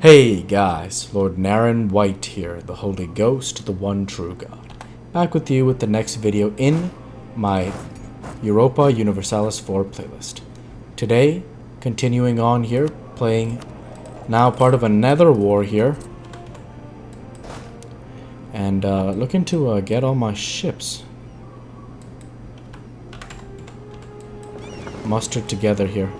Hey guys, Lord Naren White here, the Holy Ghost, the one true God. Back with you with the next video in my Europa Universalis IV playlist. Today, continuing on here, playing now part of another war here. And looking to get all my ships mustered together here.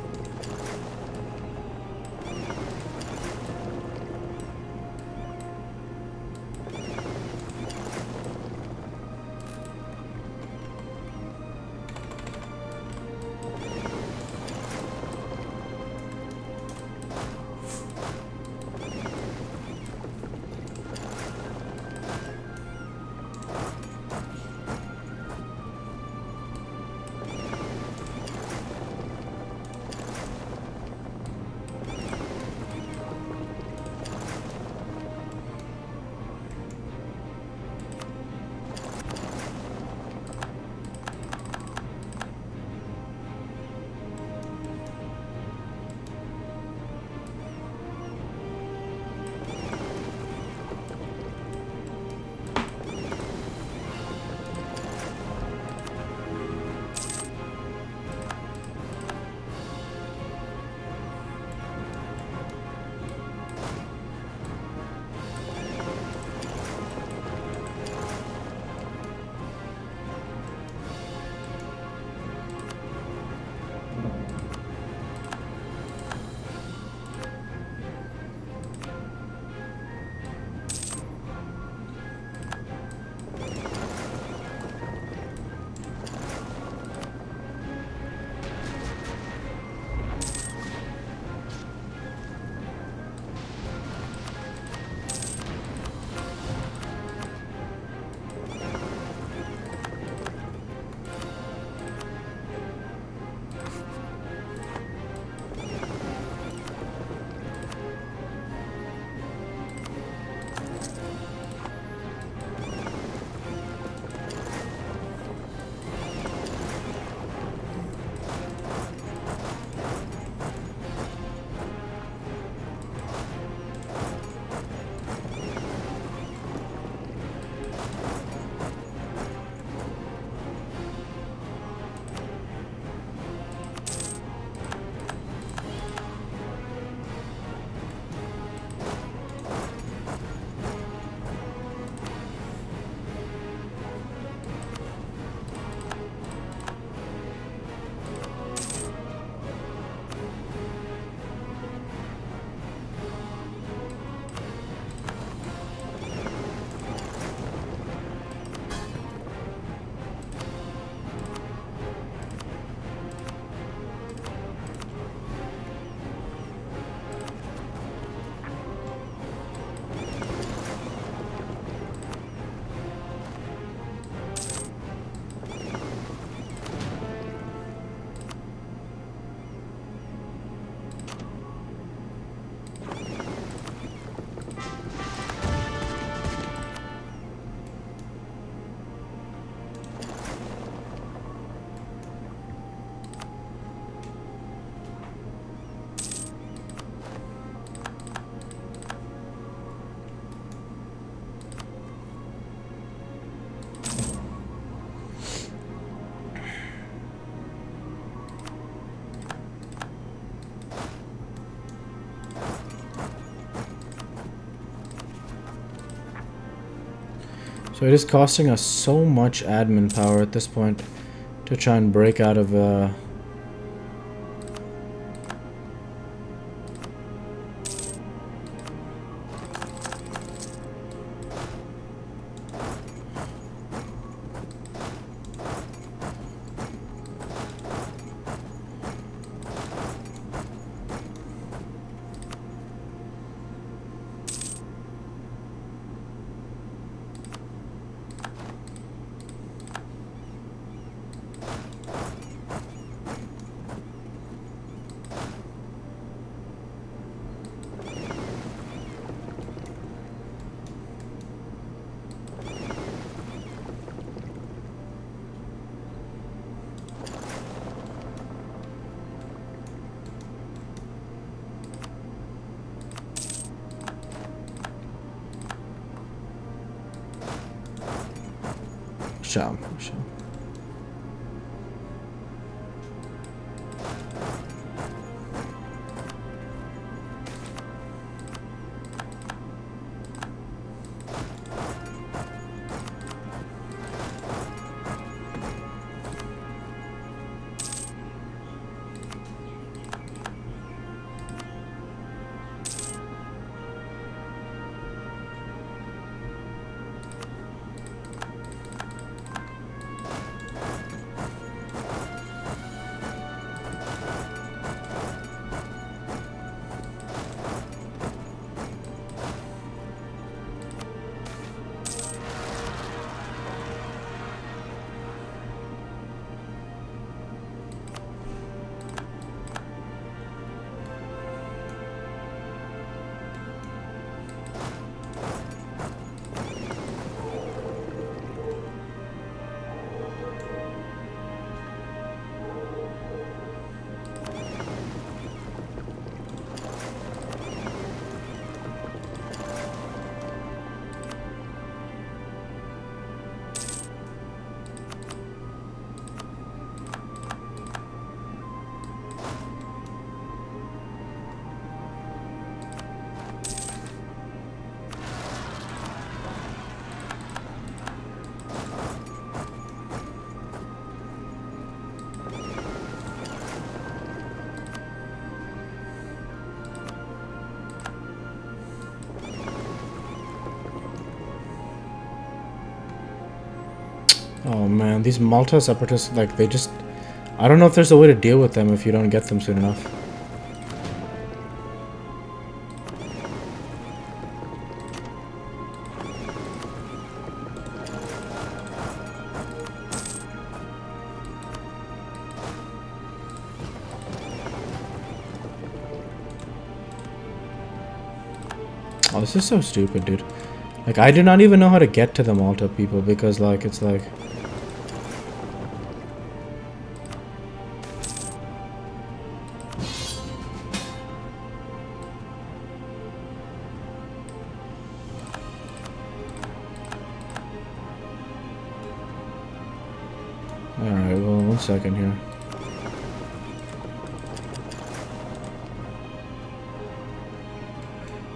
So it is costing us so much admin power at this point to try and break out of shall. We shall. Oh man, these Malta separatists, like, they just... I don't know if there's a way to deal with them if you don't get them soon enough. Oh, this is so stupid, dude. Like, I do not even know how to get to the Malta people because, like, it's like... Alright, well, 1 second here.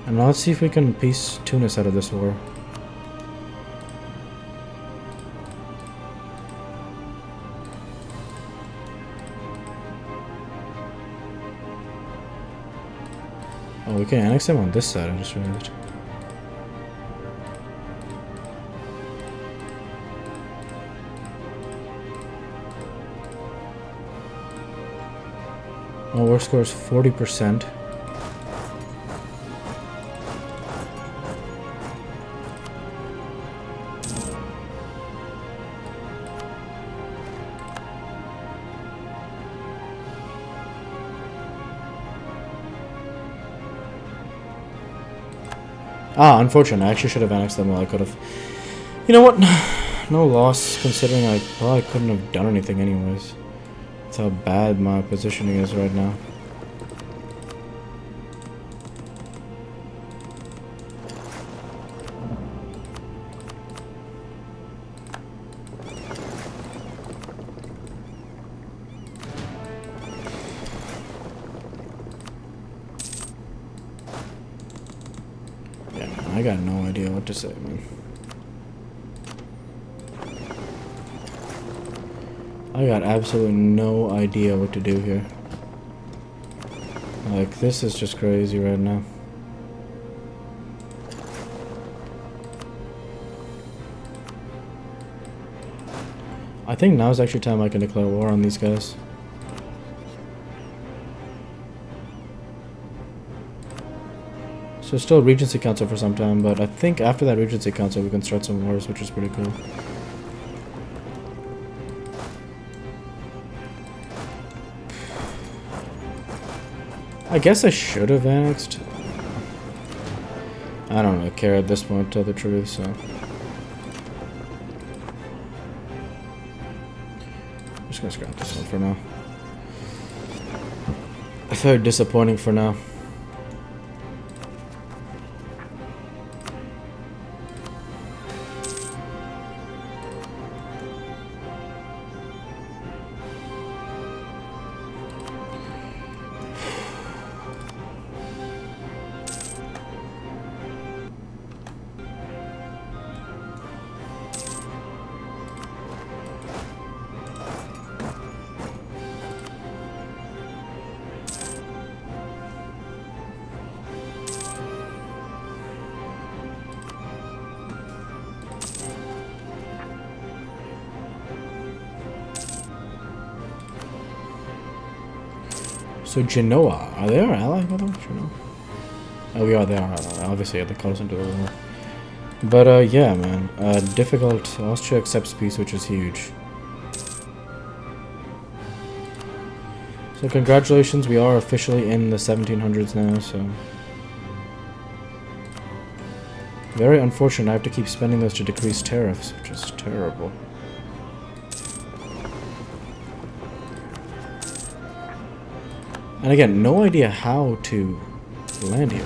And let's see if we can piece Tunis out of this war. Oh, we can annex them on this side, I just realized. Oh, war score is 40%. Ah, unfortunate. I actually should have annexed them while I could have. You know what? No loss, considering I probably couldn't have done anything anyways. That's how bad my positioning is right now. I got no idea what to say, man. I got absolutely no idea what to do here. Like, this is just crazy right now. I think now is actually time I can declare war on these guys. So still Regency Council for some time, but I think after that Regency Council we can start some wars, which is pretty cool. I guess I should have annexed. I don't really care at this point, to tell the truth, so... I'm just gonna scrap this one for now. It's very disappointing for now. So Genoa, are they our ally, by the way? Genoa? Oh, we are. They are obviously they're close into the war. But yeah, man, difficult. Austria accepts peace, which is huge. So congratulations, we are officially in the 1700s now. So very unfortunate. I have to keep spending those to decrease tariffs, which is terrible. And again, no idea how to land here.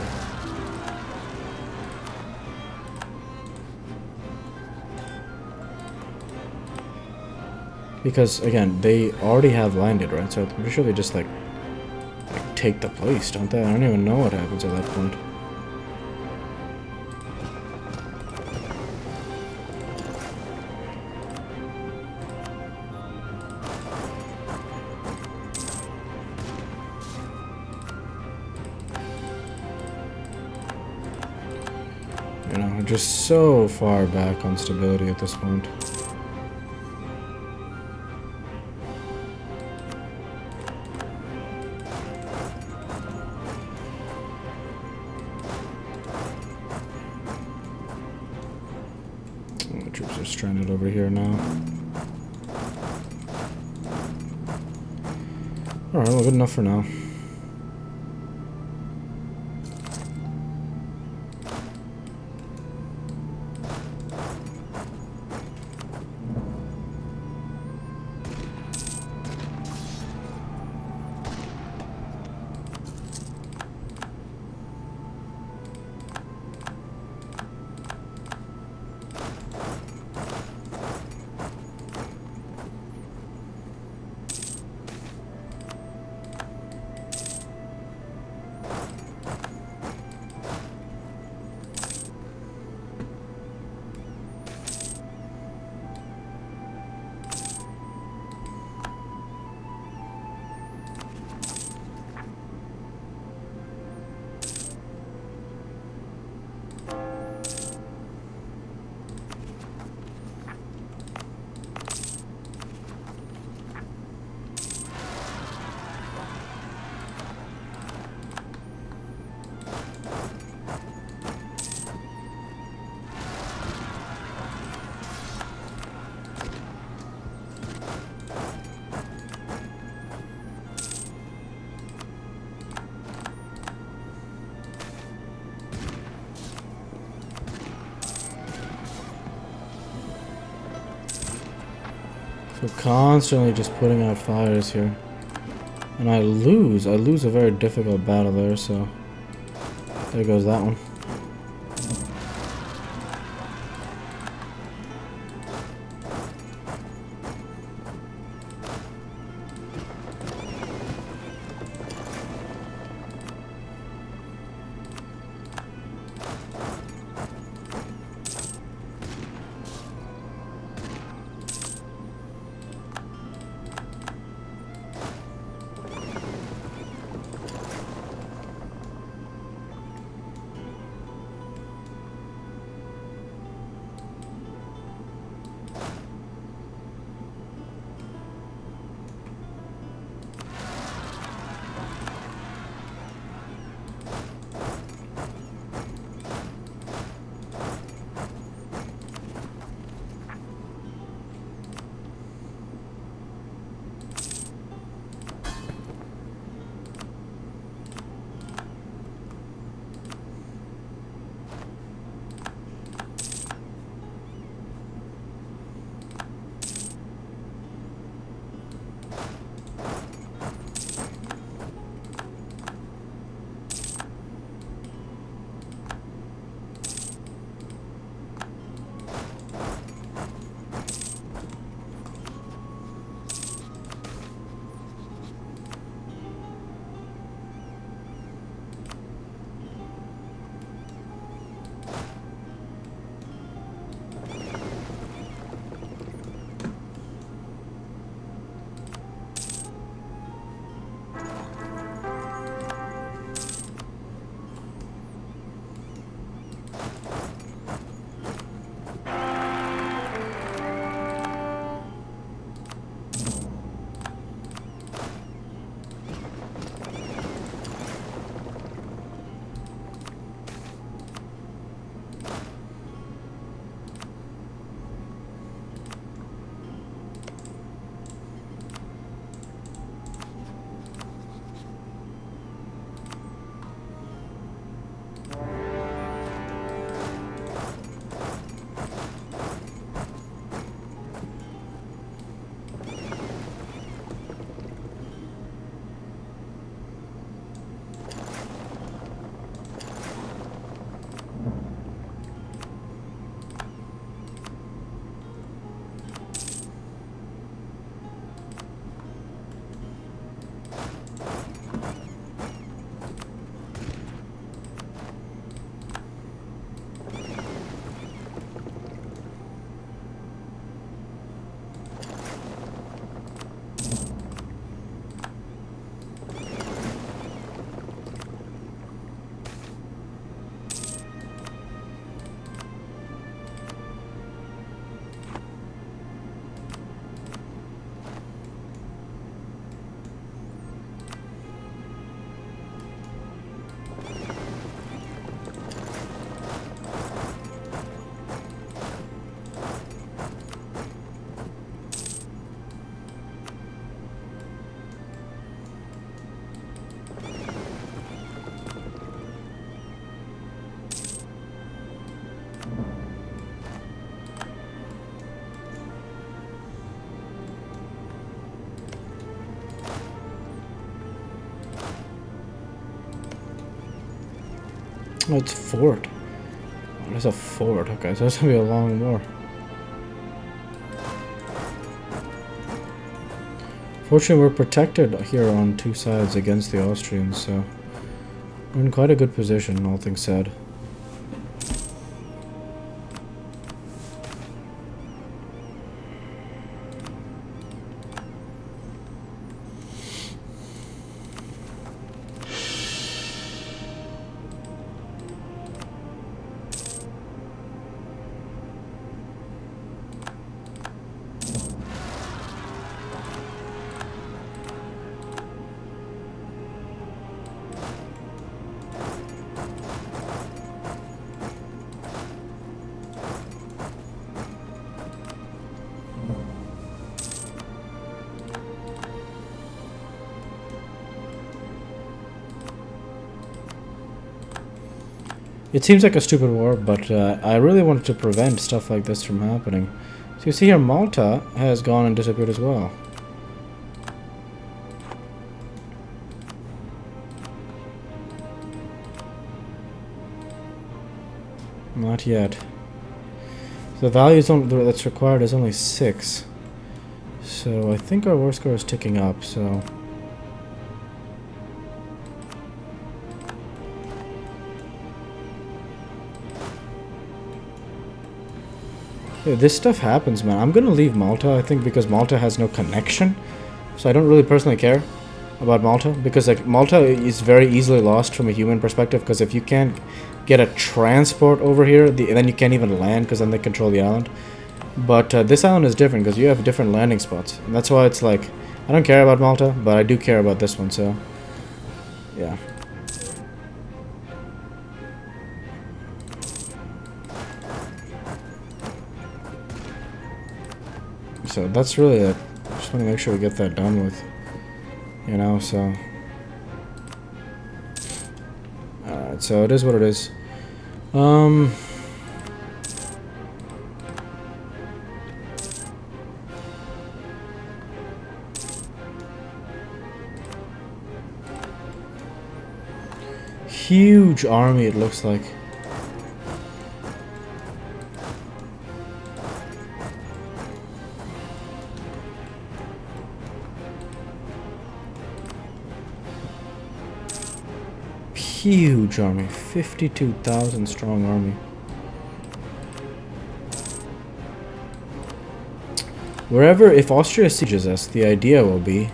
Because, again, they already have landed, right? So I'm pretty sure they just, like take the place, don't they? I don't even know what happens at that point. You know, just so far back on stability at this point. The troops are stranded over here now. Alright, well, good enough for now. So constantly just putting out fires here. And I lose a very difficult battle there, so there goes that one. Oh, it's fort. Oh, there's a fort. Okay, so that's gonna be a long war. Fortunately, we're protected here on two sides against the Austrians, so we're in quite a good position, all things said. It seems like a stupid war, but I really wanted to prevent stuff like this from happening. So you see here, Malta has gone and disappeared as well. Not yet. The value that's required is only 6. So I think our war score is ticking up, so... Yeah, this stuff happens, man. I'm gonna leave Malta, I think, because Malta has no connection. So I don't really personally care about Malta, because like Malta is very easily lost from a human perspective, because if you can't get a transport over here, then you can't even land, because then they control the island. But this island is different, because you have different landing spots. And that's why it's like, I don't care about Malta, but I do care about this one, so... yeah. So that's really it. Just want to make sure we get that done with. You know, so... Alright, so it is what it is. Huge army, it looks like. Huge army, 52,000 strong army. Wherever, if Austria sieges us, the idea will be...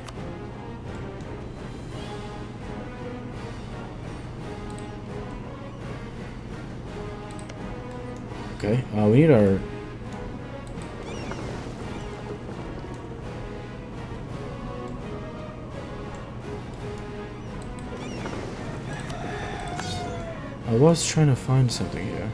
Okay, we need our... I was trying to find something here.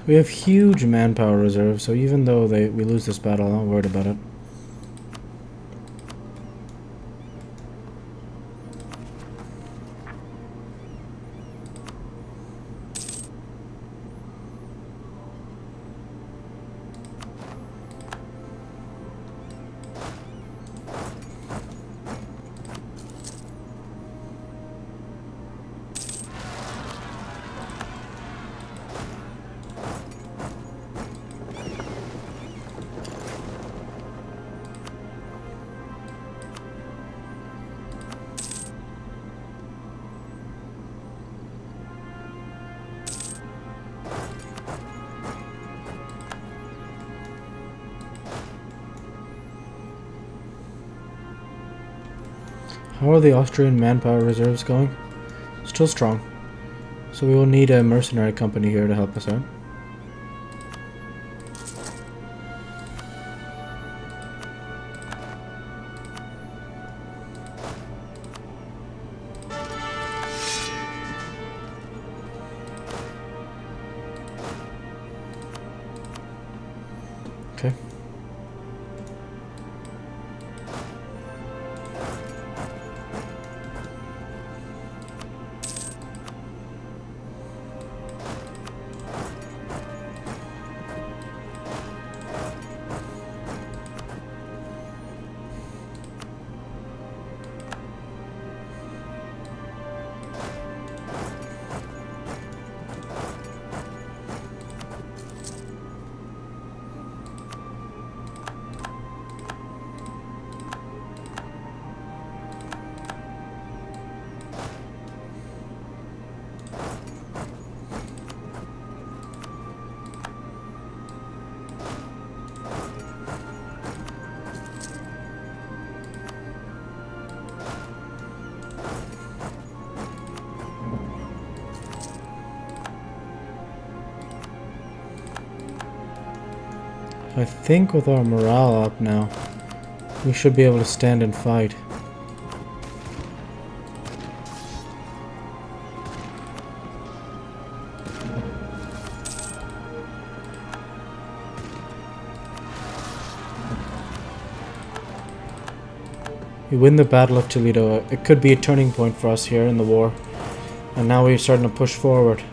We have huge manpower reserves, so even though we lose this battle, I'm not worried about it. How are the Austrian manpower reserves going? Still strong. So we will need a mercenary company here to help us out. Okay. I think with our morale up now, we should be able to stand and fight. We win the Battle of Toledo. It could be a turning point for us here in the war. And now we're starting to push forward.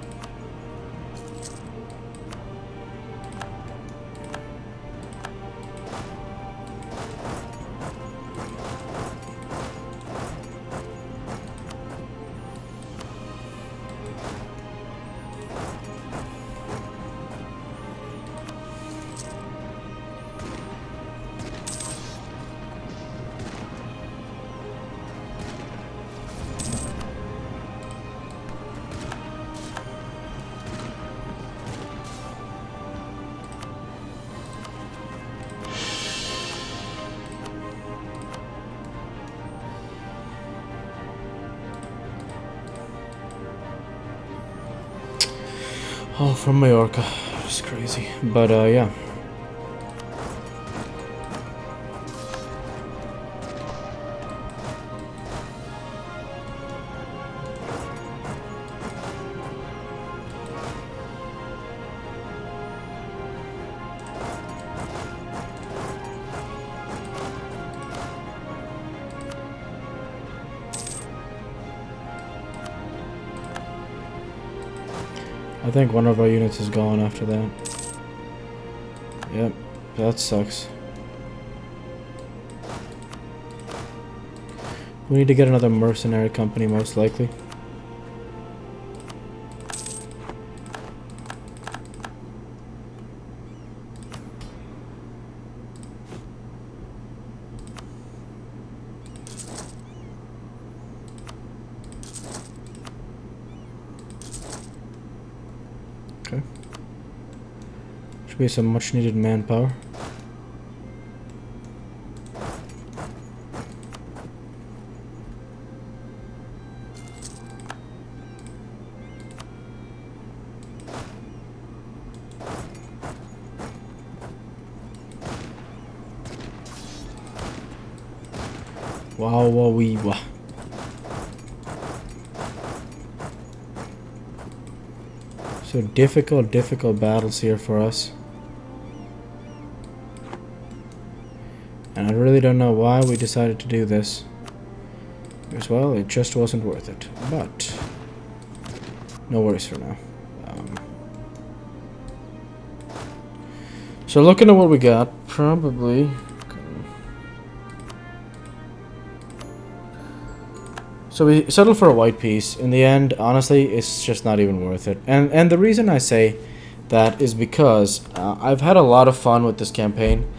Oh, from Mallorca. It's crazy. But, yeah. I think one of our units is gone after that. Yep, that sucks. We need to get another mercenary company, most likely. Okay. Should be some much needed manpower. Wow, wow, wow. So difficult battles here for us. And I really don't know why we decided to do this. Because, well, it just wasn't worth it. But, no worries for now. So looking at what we got, probably... So we settled for a white piece. In the end, honestly, it's just not even worth it. And the reason I say that is because I've had a lot of fun with this campaign.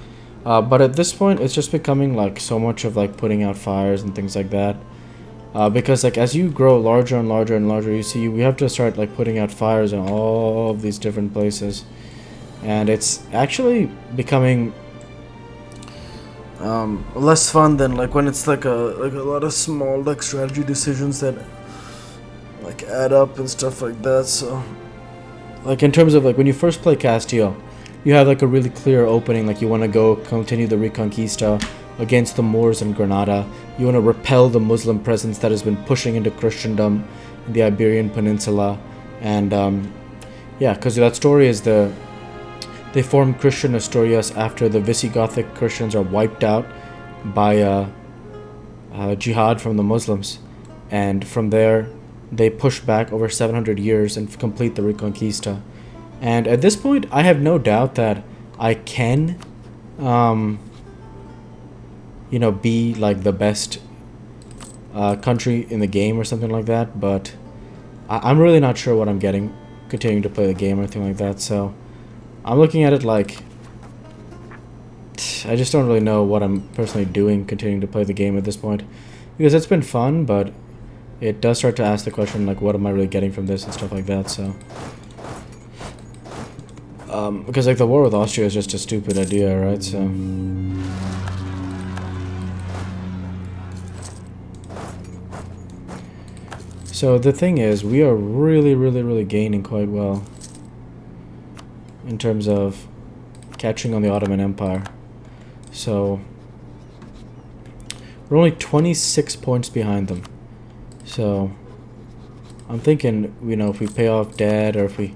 But at this point, it's just becoming like so much of like putting out fires and things like that. Because like as you grow larger and larger and larger, you see we have to start like putting out fires in all of these different places. And it's actually becoming Less fun than like when it's like a lot of small like strategy decisions that like add up and stuff like that. So like in terms of like when you first play Castile, you have like a really clear opening, like you want to go continue the Reconquista against the Moors in Granada. You want to repel the Muslim presence that has been pushing into Christendom in the Iberian Peninsula. And yeah, because that story is they formed Christian Asturias after the Visigothic Christians are wiped out by jihad from the Muslims. And from there, they push back over 700 years and complete the Reconquista. And at this point, I have no doubt that I can, you know, be like the best country in the game or something like that. But I'm really not sure what I'm getting continuing to play the game or anything like that. So I'm looking at it like I just don't really know what I'm personally doing continuing to play the game at this point, because it's been fun, but it does start to ask the question like, what am I really getting from this and stuff like that. So because like the war with Austria is just a stupid idea, right? So the thing is, we are really gaining quite well in terms of catching on the Ottoman Empire. So we're only 26 points behind them. So I'm thinking, you know, if we pay off debt, or if we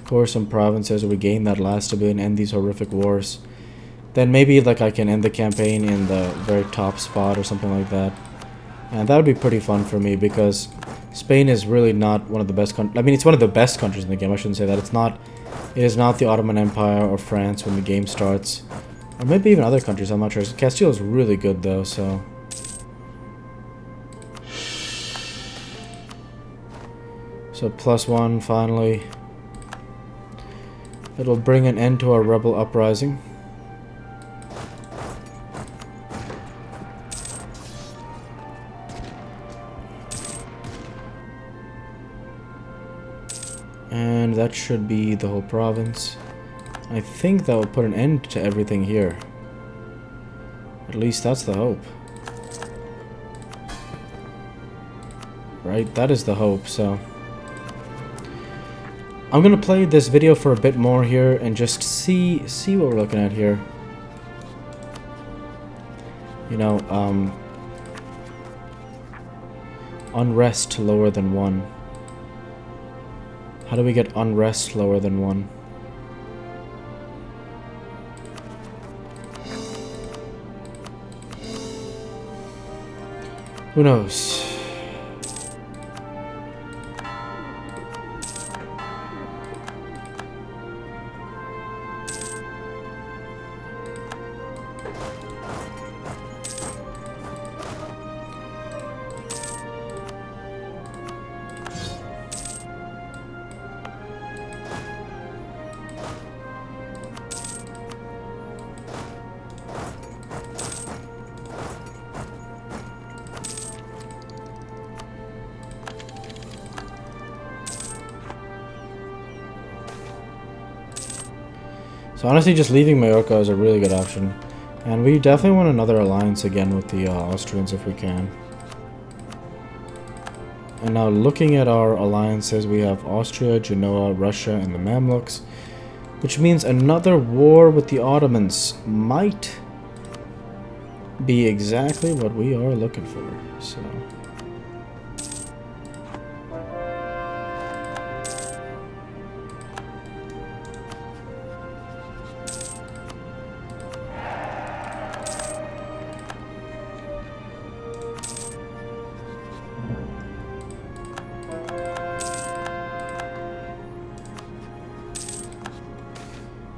core some provinces, or we gain that last a bit and end these horrific wars, then maybe like I can end the campaign in the very top spot or something like that. And that would be pretty fun for me, because Spain is really not one of the best countries. I mean, it's one of the best countries in the game. I shouldn't say that. It is not the Ottoman Empire or France when the game starts. Or maybe even other countries, I'm not sure. Castile is really good though, so. So +1 finally. It'll bring an end to our rebel uprising. And that should be the whole province. I think that will put an end to everything here. At least that's the hope. Right, that is the hope, so. I'm gonna play this video for a bit more here and just see what we're looking at here. You know, unrest lower than 1. How do we get unrest lower than 1? Who knows? So honestly, just leaving Majorca is a really good option. And we definitely want another alliance again with the Austrians if we can. And now looking at our alliances, we have Austria, Genoa, Russia, and the Mamluks. Which means another war with the Ottomans might be exactly what we are looking for. So.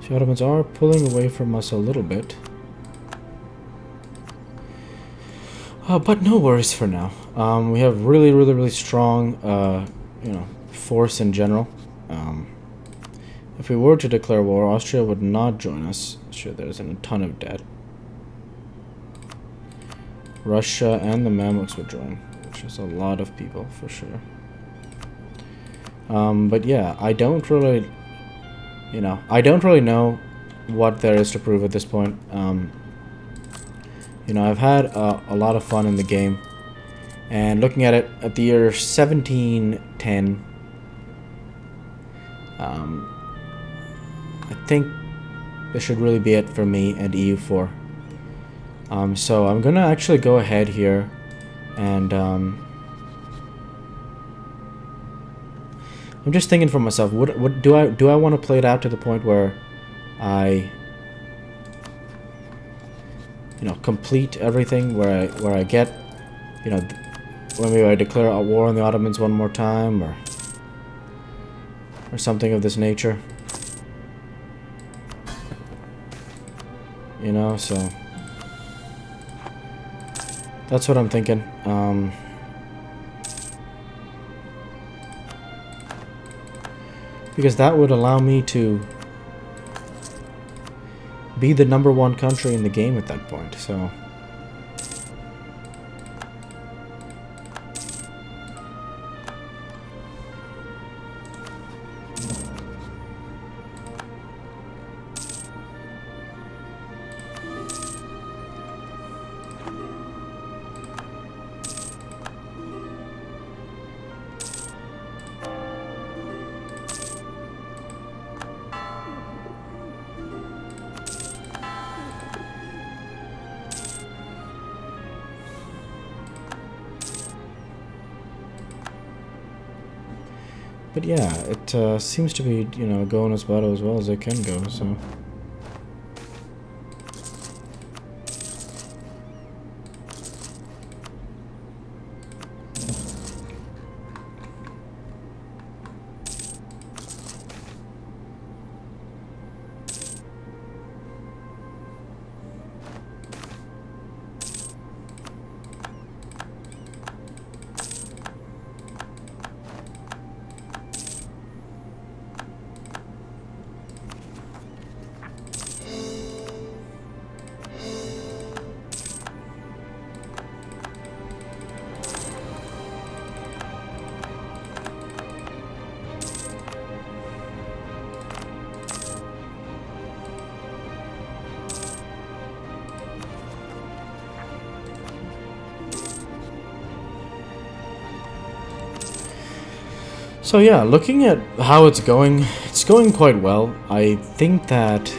The Ottomans are pulling away from us a little bit. But no worries for now. We have really strong, you know, force in general. If we were to declare war, Austria would not join us. Sure, there's a ton of debt. Russia and the Mamluks would join, which is a lot of people for sure. But yeah, I don't really know what there is to prove at this point. You know, I've had a lot of fun in the game. And looking at it at the year 1710, I think this should really be it for me and EU4. So I'm gonna actually go ahead here and I'm just thinking for myself, what do I want to play it out to the point where I, you know, complete everything, where I get, you know, maybe I declare a war on the Ottomans one more time, or something of this nature. You know, so that's what I'm thinking. Because that would allow me to be the #1 country in the game at that point, so... But yeah, it seems to be, you know, going as well as it can go, so... So yeah, looking at how it's going quite well. I think that...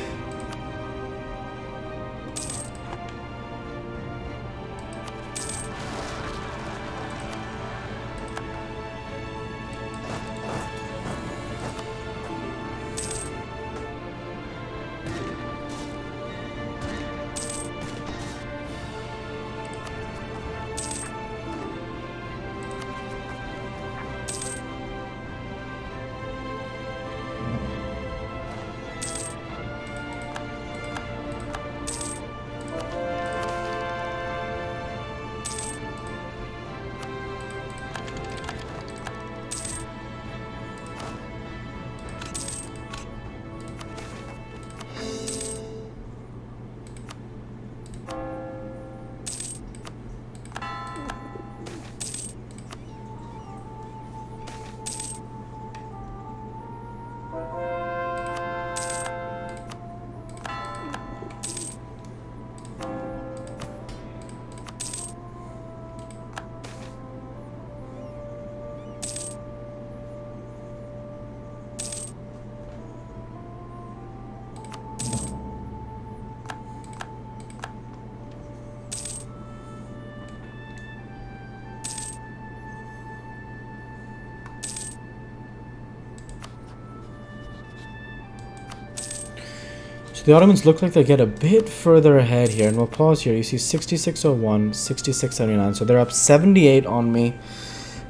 So the Ottomans look like they get a bit further ahead here, and we'll pause here. You see 6601, 6679, so they're up 78 on me.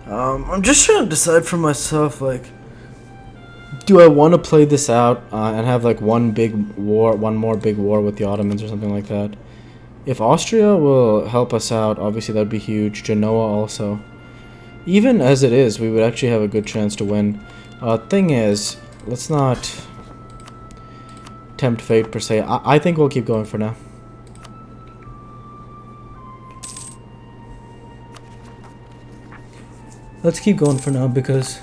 I'm just trying to decide for myself, like, do I want to play this out and have like one more big war with the Ottomans or something like that? If Austria will help us out, obviously that'd be huge. Genoa also. Even as it is, we would actually have a good chance to win. Thing is, let's not tempt fate per se. I think we'll keep going for now. Let's keep going for now because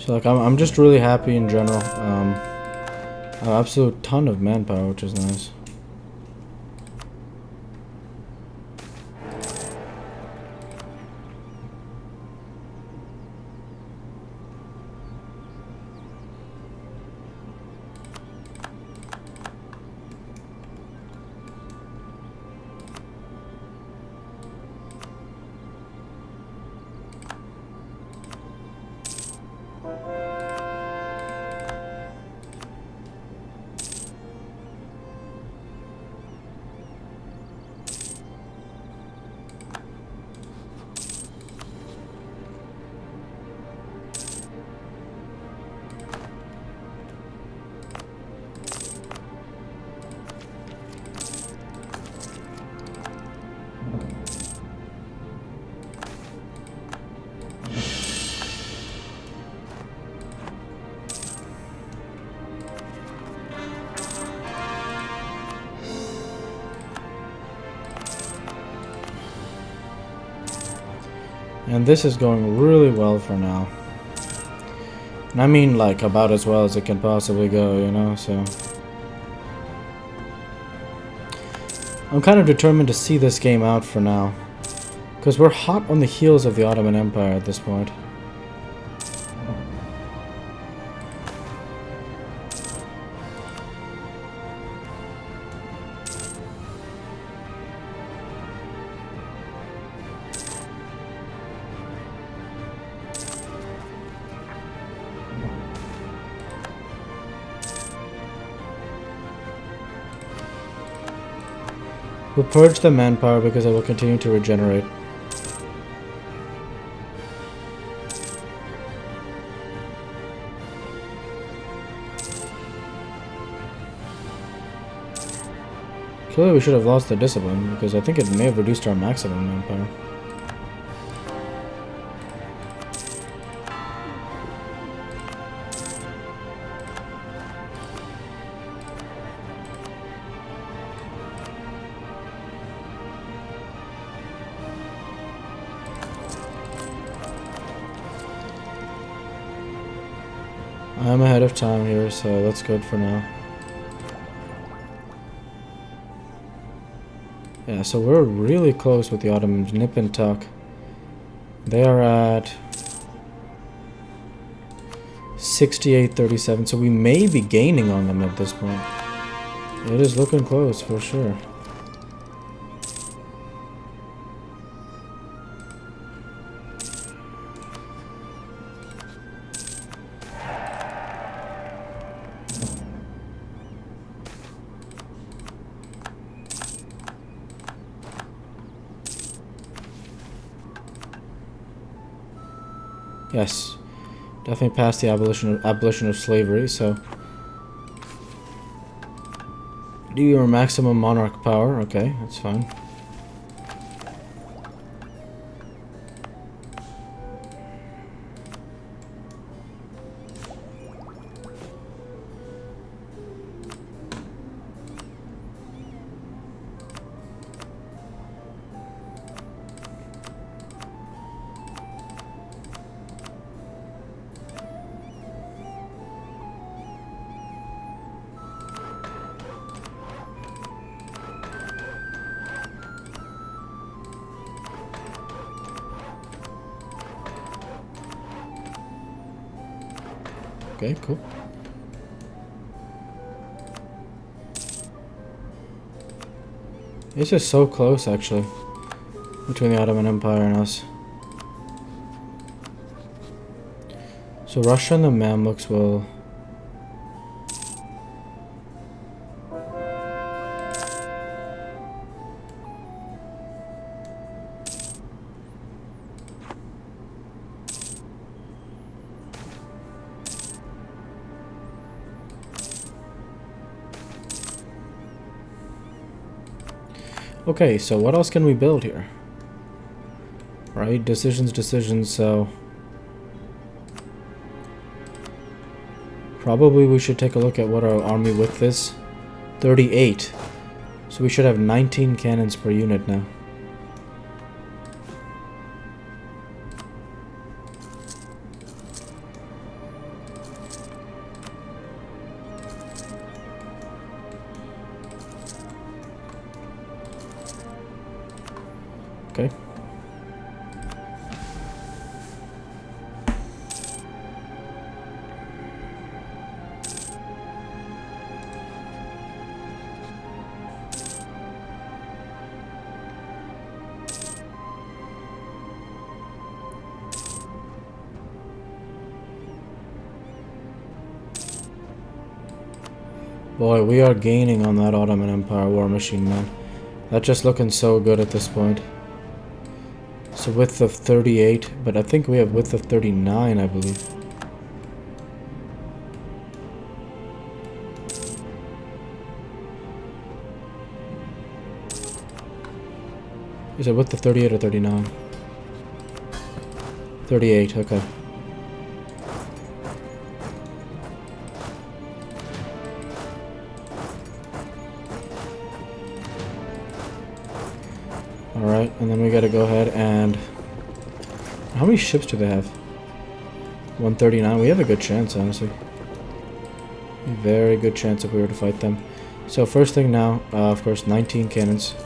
So like I'm just really happy in general. An absolute ton of manpower, which is nice. And this is going really well for now. And I mean, like, about as well as it can possibly go, you know, so... I'm kind of determined to see this game out for now. Because we're hot on the heels of the Ottoman Empire at this point. We'll purge the manpower because it will continue to regenerate. Clearly we should have lost the discipline because I think it may have reduced our maximum manpower. I'm ahead of time here, so that's good for now. Yeah, so we're really close with the Ottomans, nip and tuck. They are at 68-37, so we may be gaining on them at this point. It is looking close, for sure. Yes, definitely passed the abolition of slavery, so... Do your maximum monarch power, okay, that's fine. Okay, cool. This is so close, actually, between the Ottoman Empire and us. So Russia and the Mamluks will... Okay, so what else can we build here? Right, decisions, so... Probably we should take a look at what our army width is. 38. So we should have 19 cannons per unit now. Okay. Boy, we are gaining on that Ottoman Empire war machine, man. That's just looking so good at this point. So width of 38, but I think we have width of 39, I believe. Is it width of 38 or 39? 38, okay. Alright, and then we gotta go ahead and... How many ships do they have? 139. We have a good chance, honestly. A very good chance if we were to fight them. So first thing now, of course, 19 cannons.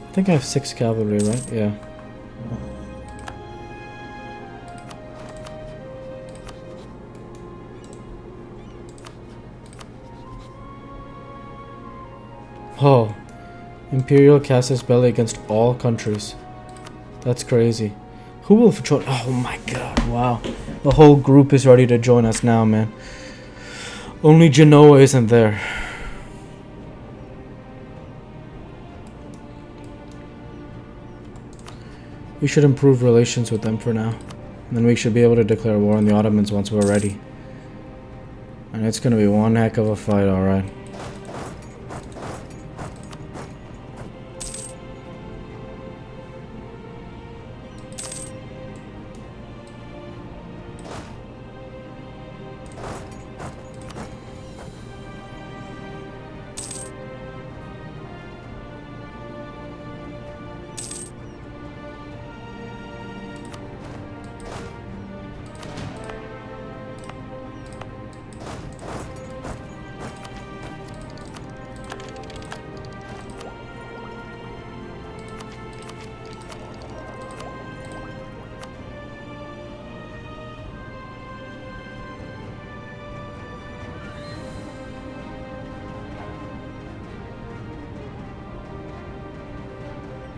I think I have 6 cavalry, right? Yeah. Oh. Imperial casus belli against all countries. That's crazy. Who will join? Oh my god, wow. The whole group is ready to join us now, man. Only Genoa isn't there. We should improve relations with them for now. And then we should be able to declare war on the Ottomans once we're ready. And it's gonna be one heck of a fight, alright.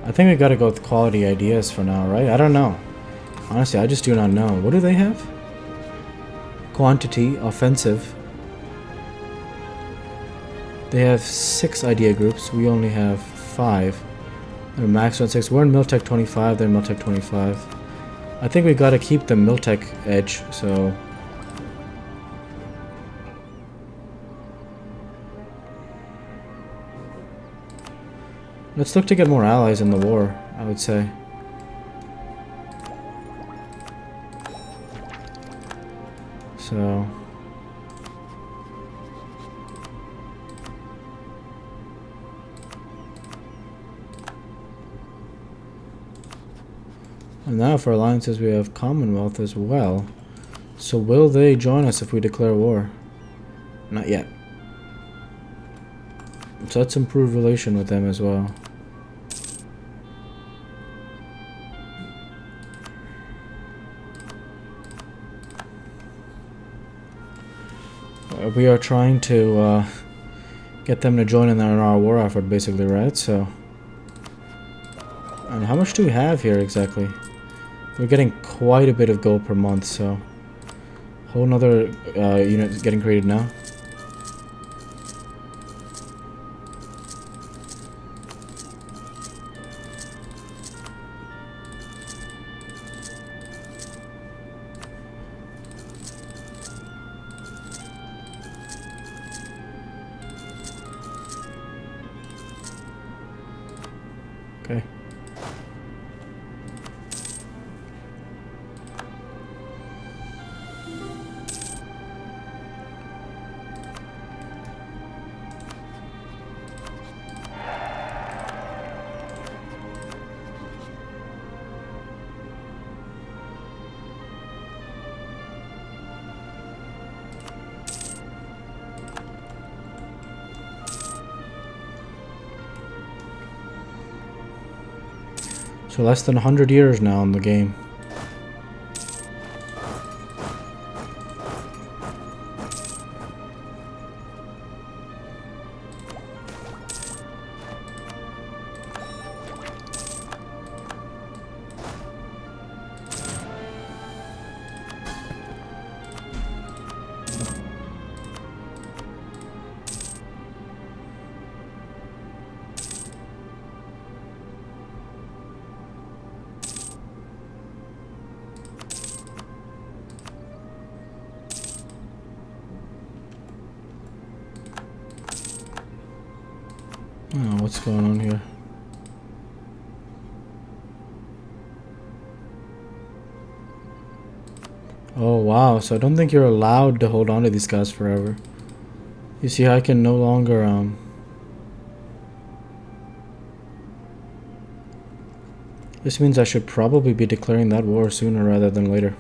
I think we gotta go with quality ideas for now, right? I don't know. Honestly, I just do not know. What do they have? Quantity, offensive. They have 6 idea groups. We only have 5. They're maxed on 6. We're in Miltech 25. They're in Miltech 25. I think we gotta keep the Miltech edge, so... Let's look to get more allies in the war, I would say. So... And now for alliances we have Commonwealth as well. So will they join us if we declare war? Not yet. So let's improve relation with them as well. We are trying to get them to join in our war effort, basically, right? So, and how much do we have here exactly? We're getting quite a bit of gold per month, so whole nother unit is getting created now. Okay. So less than 100 years now in the game. Oh, what's going on here? Oh wow, so I don't think you're allowed to hold on to these guys forever. You see, I can no longer this means I should probably be declaring that war sooner rather than later.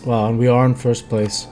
Wow, and we are in first place.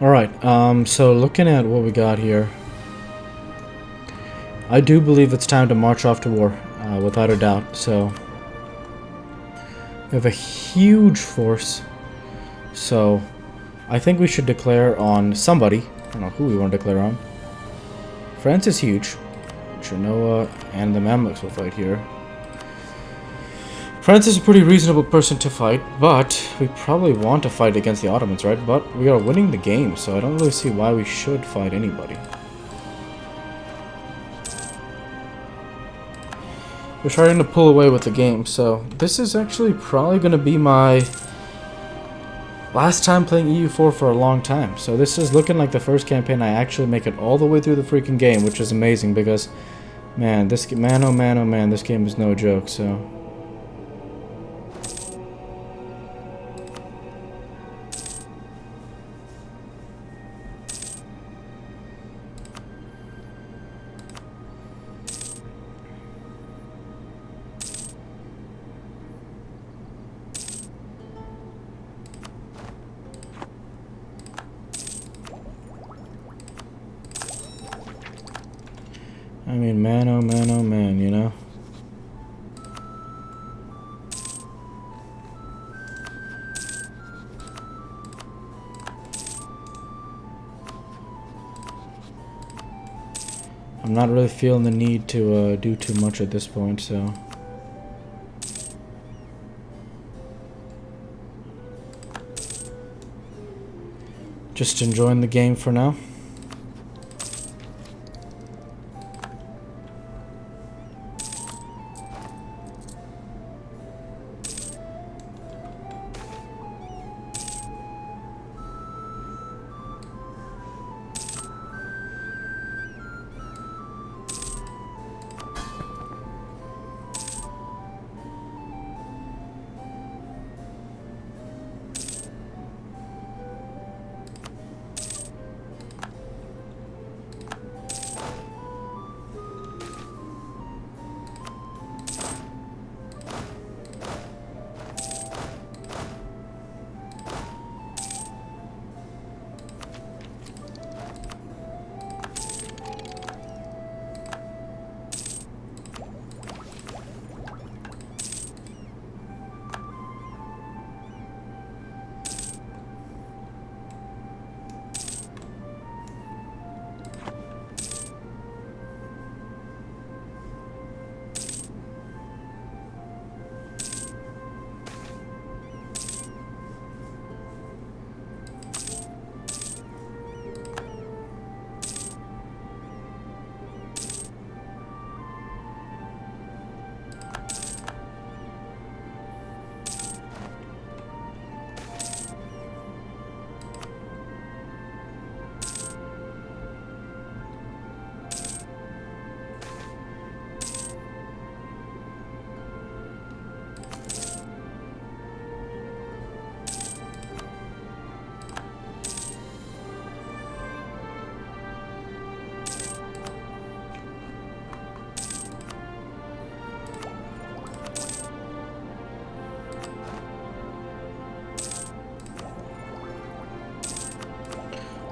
Alright, so looking at what we got here, I do believe it's time to march off to war, without a doubt. So, we have a huge force, so I think we should declare on somebody. I don't know who we want to declare on. France is huge. Genoa and the Mamluks will fight here. France is a pretty reasonable person to fight, but we probably want to fight against the Ottomans, right? But we are winning the game, so I don't really see why we should fight anybody. We're trying to pull away with the game, so this is actually probably going to be my last time playing EU4 for a long time. So this is looking like the first campaign I actually make it all the way through the freaking game, which is amazing because, man, oh man, this game is no joke, so... I mean, oh man, you know? I'm not really feeling the need to do too much at this point, so... Just enjoying the game for now.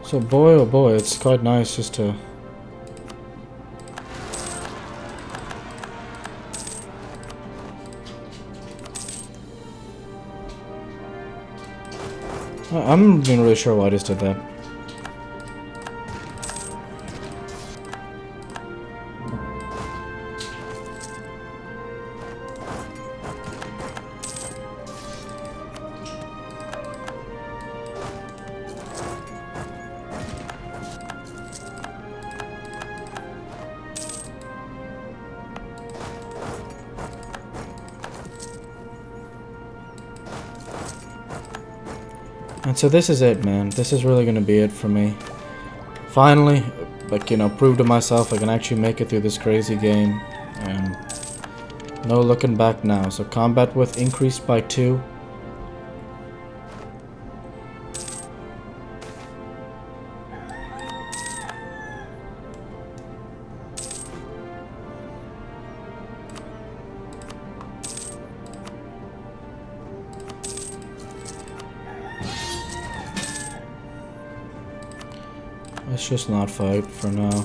So boy, oh boy, it's quite nice just to... I'm not even really sure why I just did that. And so this is it, man. This is really gonna be it for me. Finally, like, you know, prove to myself I can actually make it through this crazy game. And no looking back now. So combat width increased by 2. Let's just not fight for now.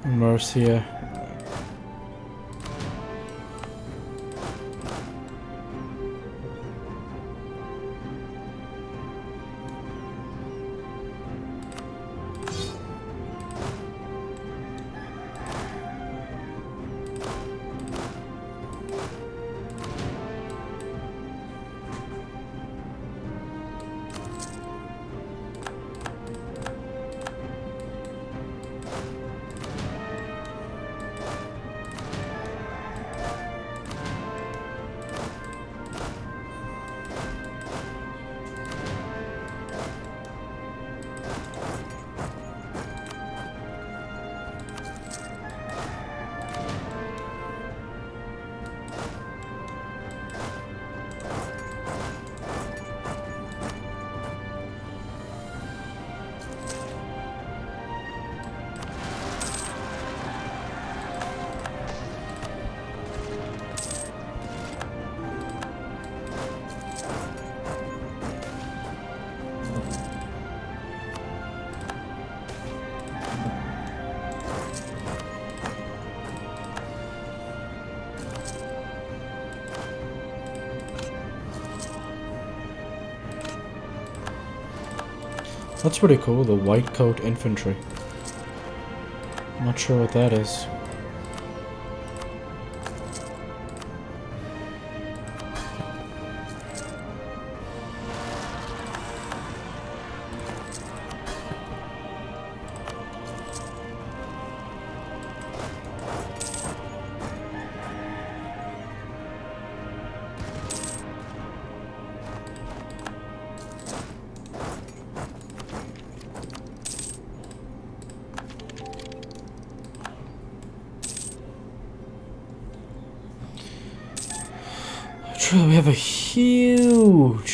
Mercia. That's pretty cool, the white coat infantry. I'm not sure what that is. We have a huge.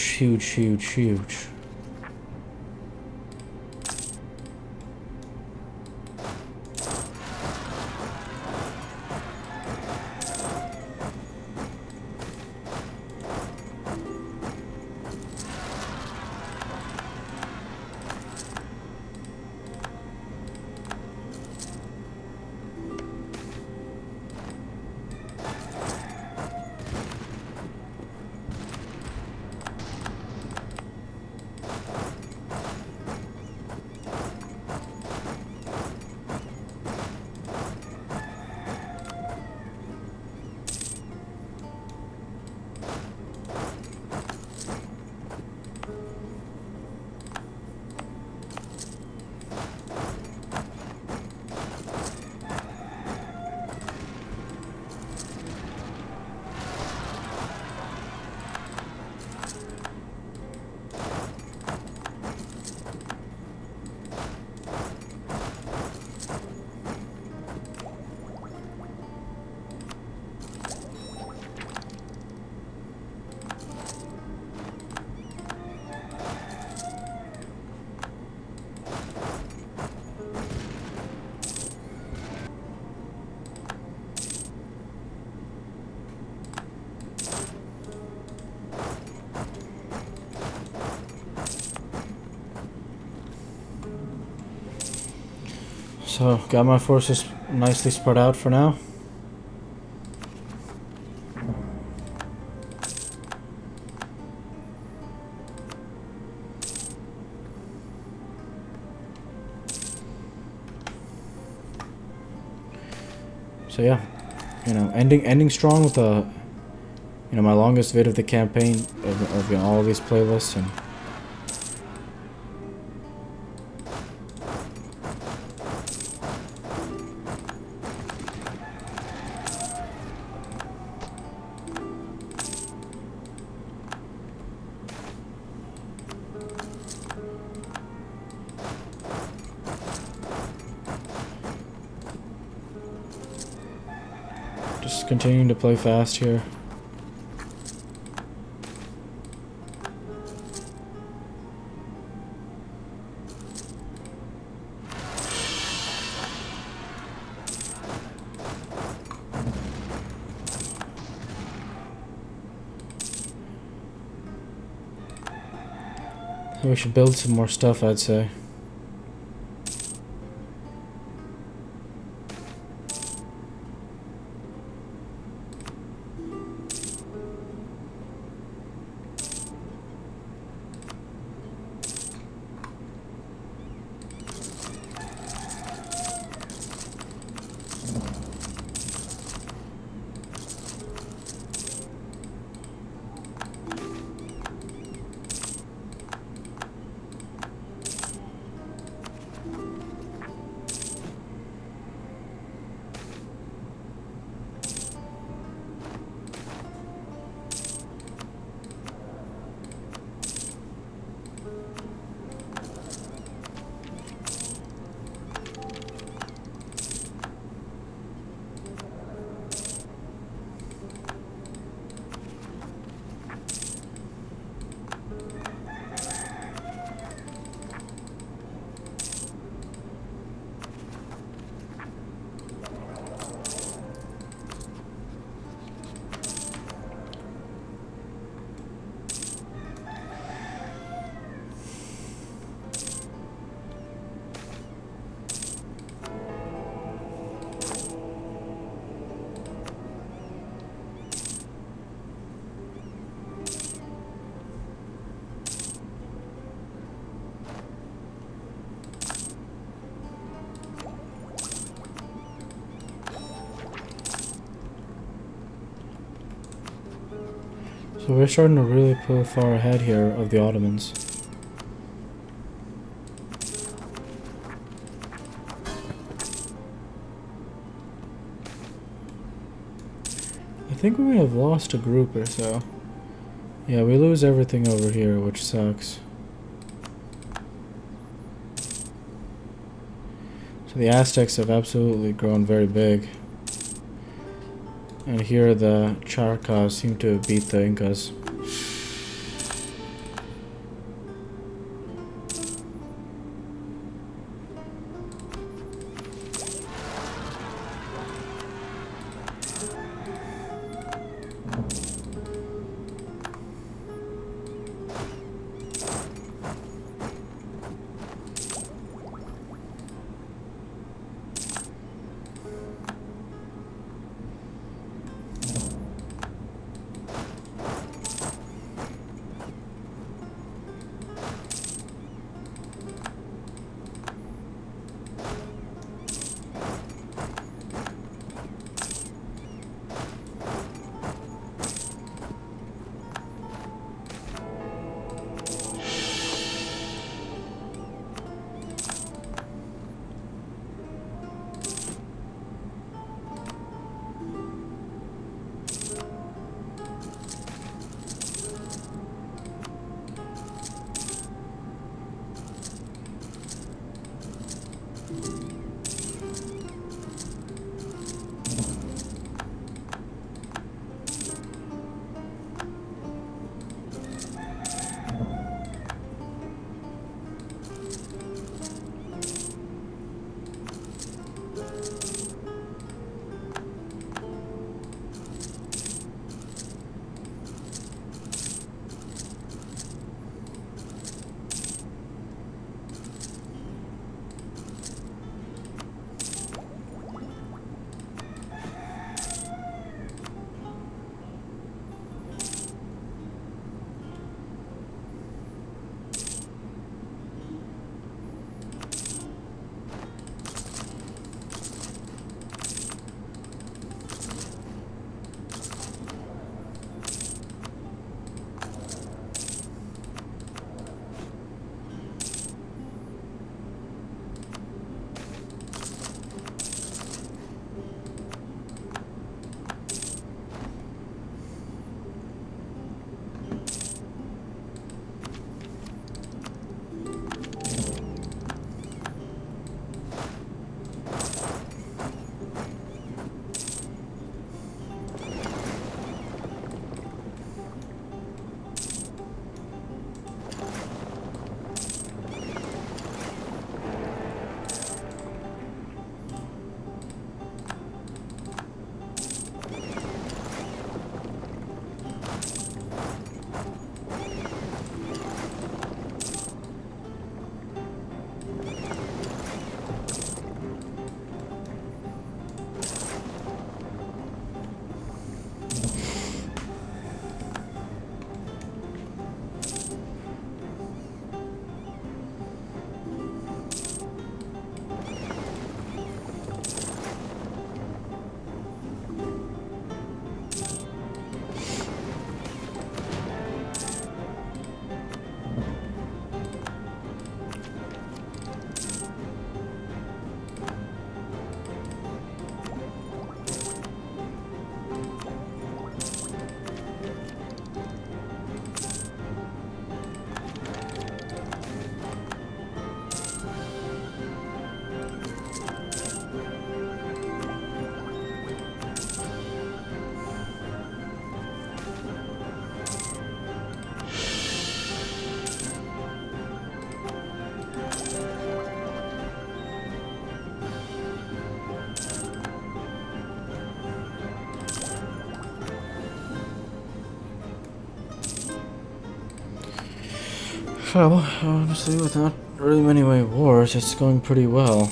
So, got my forces nicely spread out for now. So yeah, you know, ending strong with a, you know, my longest vid of the campaign of you know, all these playlists, and just continuing to play fast here. We should build some more stuff, I'd say. So we're starting to really pull far ahead here of the Ottomans. I think we may have lost a group or so. Yeah, we lose everything over here, which sucks. So the Aztecs have absolutely grown very big. And here the Charcas seem to have beat the Incas. Well, honestly, with not really many wars, it's going pretty well.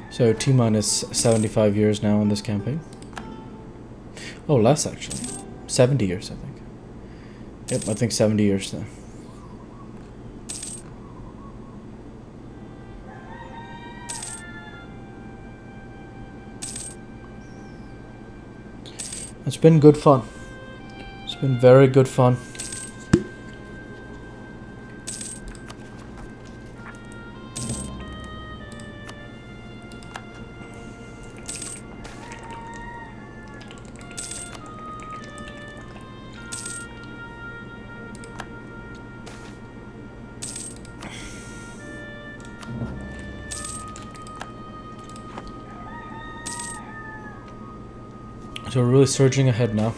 So T-minus 75 years now in this campaign. Oh, less actually. 70 years, I think. Yep, I think 70 years now. It's been good fun. It's been very good fun. So we're really surging ahead now.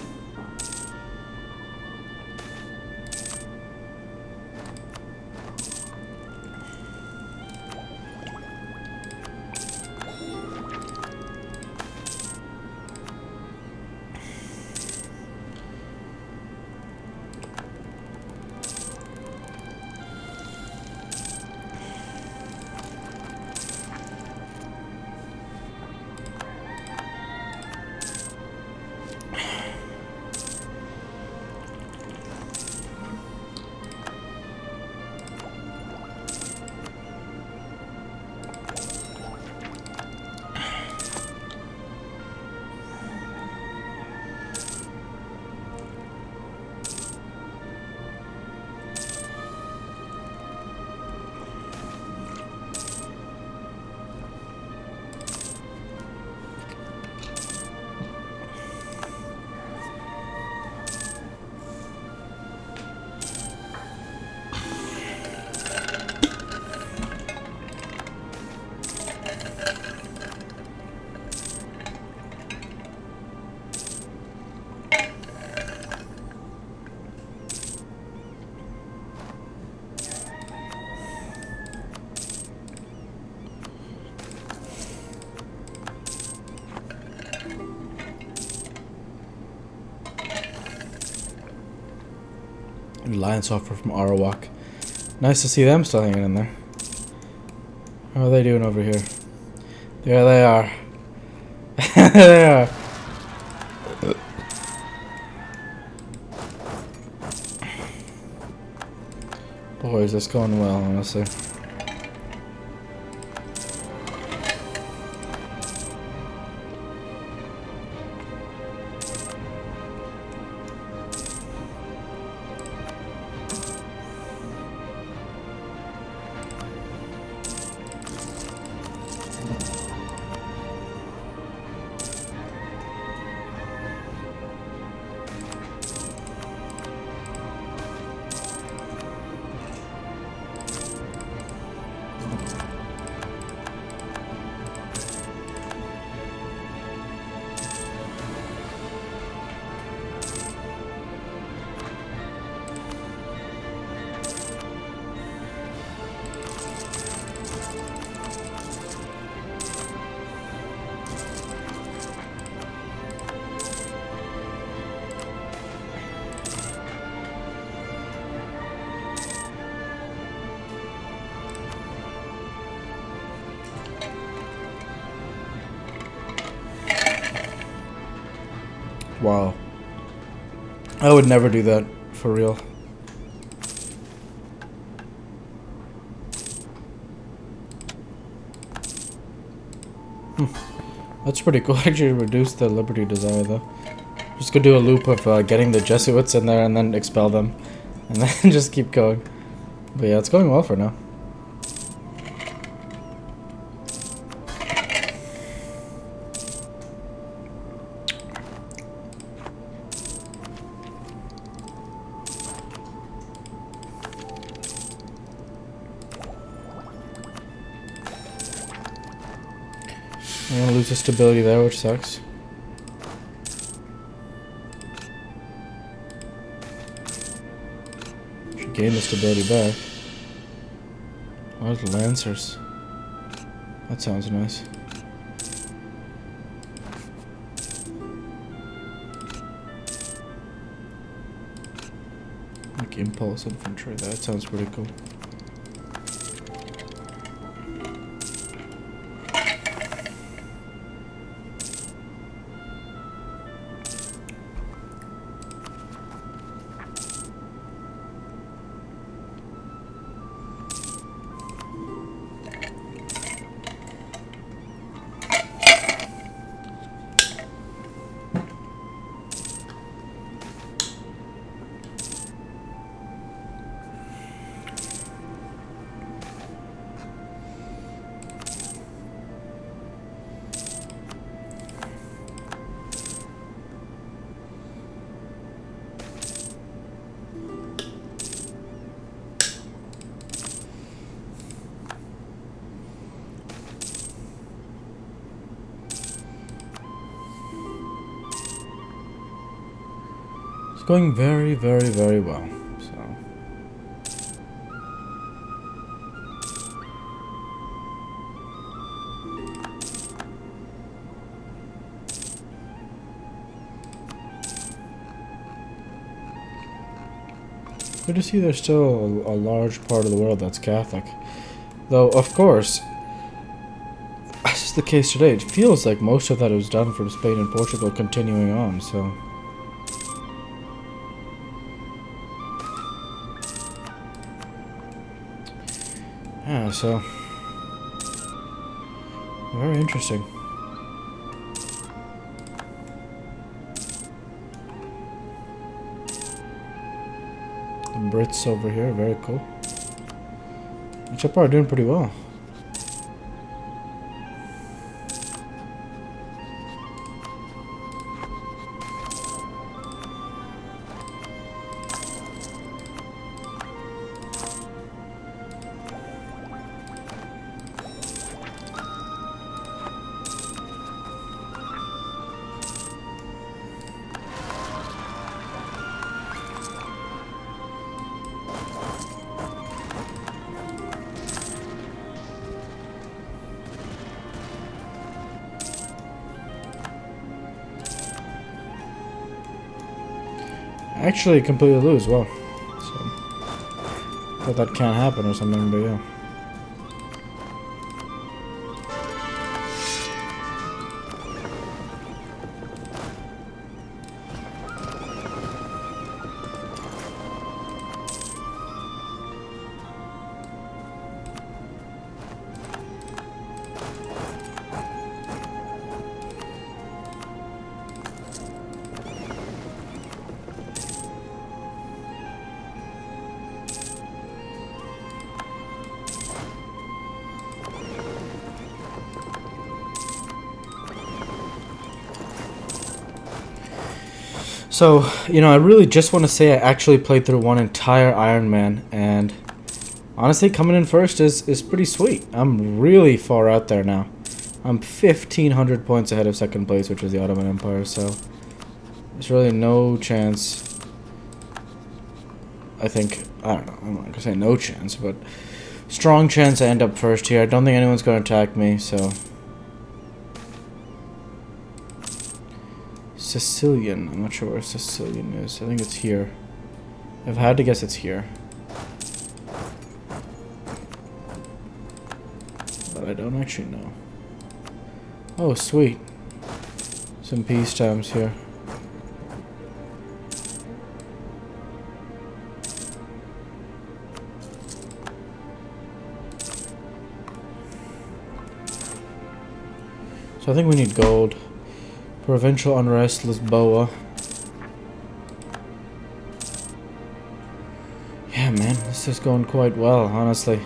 Alliance offer from Arawak. Nice to see them still hanging in there. How are they doing over here? There they are. There they are. Boys, that's going well, honestly. Wow. I would never do that, for real. That's pretty cool. Actually, reduce the Liberty Desire, though. Just go do a loop of getting the Jesuits in there and then expel them. And then just keep going. But yeah, it's going well for now. I'm gonna lose the stability there, which sucks. Should gain the stability back. Where's the Lancers? That sounds nice. Like impulse infantry, that sounds pretty cool. Going very, very, very well. So good to see there's still a large part of the world that's Catholic. Though, of course, as is the case today, it feels like most of that was done from Spain and Portugal continuing on, so... Yeah, so... very interesting. The Brits over here, very cool. Which are probably doing pretty well. Actually completely lose, well. So thought that can't happen or something, but yeah. So, you know, I really just want to say I actually played through one entire Iron Man, and honestly, coming in first is pretty sweet. I'm really far out there now. I'm 1,500 points ahead of second place, which is the Ottoman Empire, so there's really no chance. I think, I don't know, I'm not going to say no chance, but strong chance I end up first here. I don't think anyone's going to attack me, so... Sicilian. I'm not sure where Sicilian is. I think it's here. If I had to guess, it's here. But I don't actually know. Oh, sweet. Some peace times here. So I think we need gold. Provincial unrest, Lisboa. Yeah, man, this is going quite well, honestly.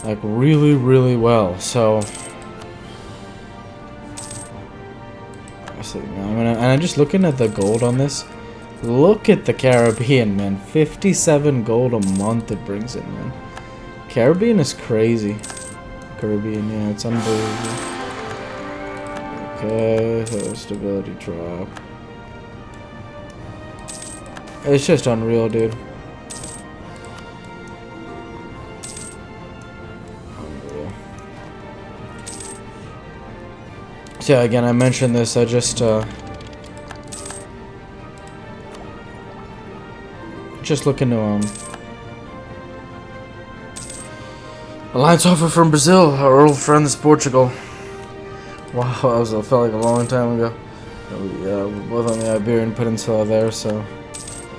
Like, really, really well. So, and I'm just looking at the gold on this. Look at the Caribbean, man. 57 gold a month it brings in, man. Caribbean is crazy. Caribbean, yeah, it's unbelievable. Okay, so stability drop. It's just unreal, dude. Unreal. So yeah, again, I mentioned this. I just looking to alliance offer from Brazil, our old friends Portugal. Wow, that felt like a long time ago. Yeah, we're both on the Iberian Peninsula there, so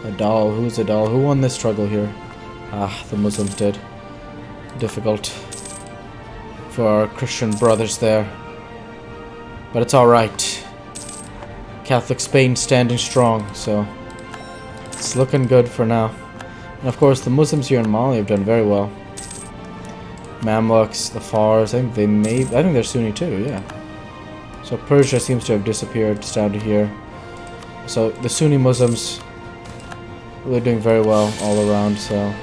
Adal, who's Adal? Who won this struggle here? Ah, the Muslims did. Difficult for our Christian brothers there. But it's alright. Catholic Spain standing strong, so it's looking good for now. And of course, the Muslims here in Mali have done very well. Mamluks, the Fars, I think they're Sunni too, yeah. So Persia seems to have disappeared, it's down to here. So the Sunni Muslims really doing very well all around, so.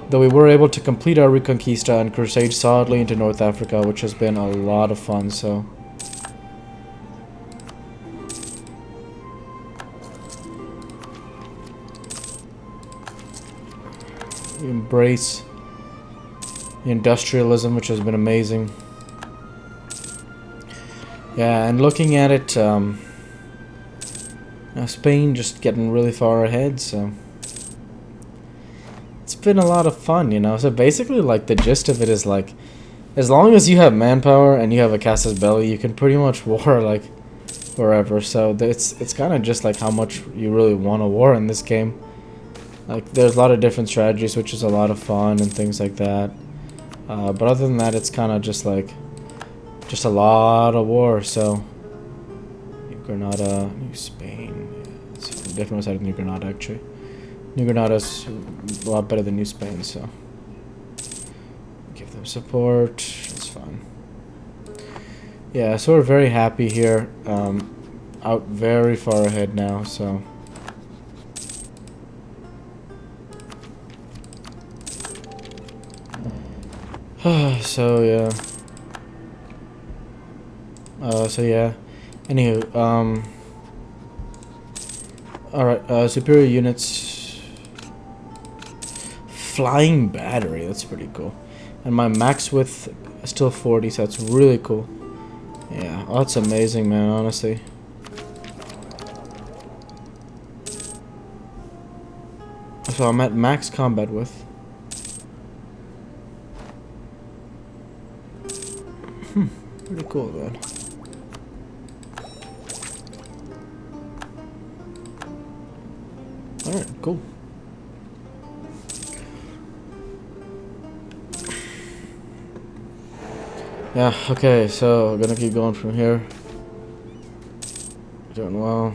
Though we were able to complete our Reconquista and crusade solidly into North Africa, which has been a lot of fun, so. We embrace the industrialism, which has been amazing. Yeah, and looking at it, Spain just getting really far ahead, so it's been a lot of fun, you know. So basically, like, the gist of it is, like, as long as you have manpower and you have a casus belli, you can pretty much war, like, wherever. So it's kind of just, like, how much you really want to war in this game. Like, there's a lot of different strategies, which is a lot of fun and things like that. But other than that, it's kind of just, like, just a lot of war, so. New Granada, New Spain. It's a different side of New Granada, actually. New Granada's a lot better than New Spain, so. Give them support, it's fine. Yeah, so we're very happy here. Out very far ahead now, so. So yeah. So yeah. Anywho, alright, superior units. Flying battery, that's pretty cool. And my max width is still 40, so that's really cool. Yeah, oh, that's amazing, man, honestly. So I'm at max combat width. Pretty cool, man. Alright, cool. Yeah, okay, so we're gonna keep going from here. Doing well.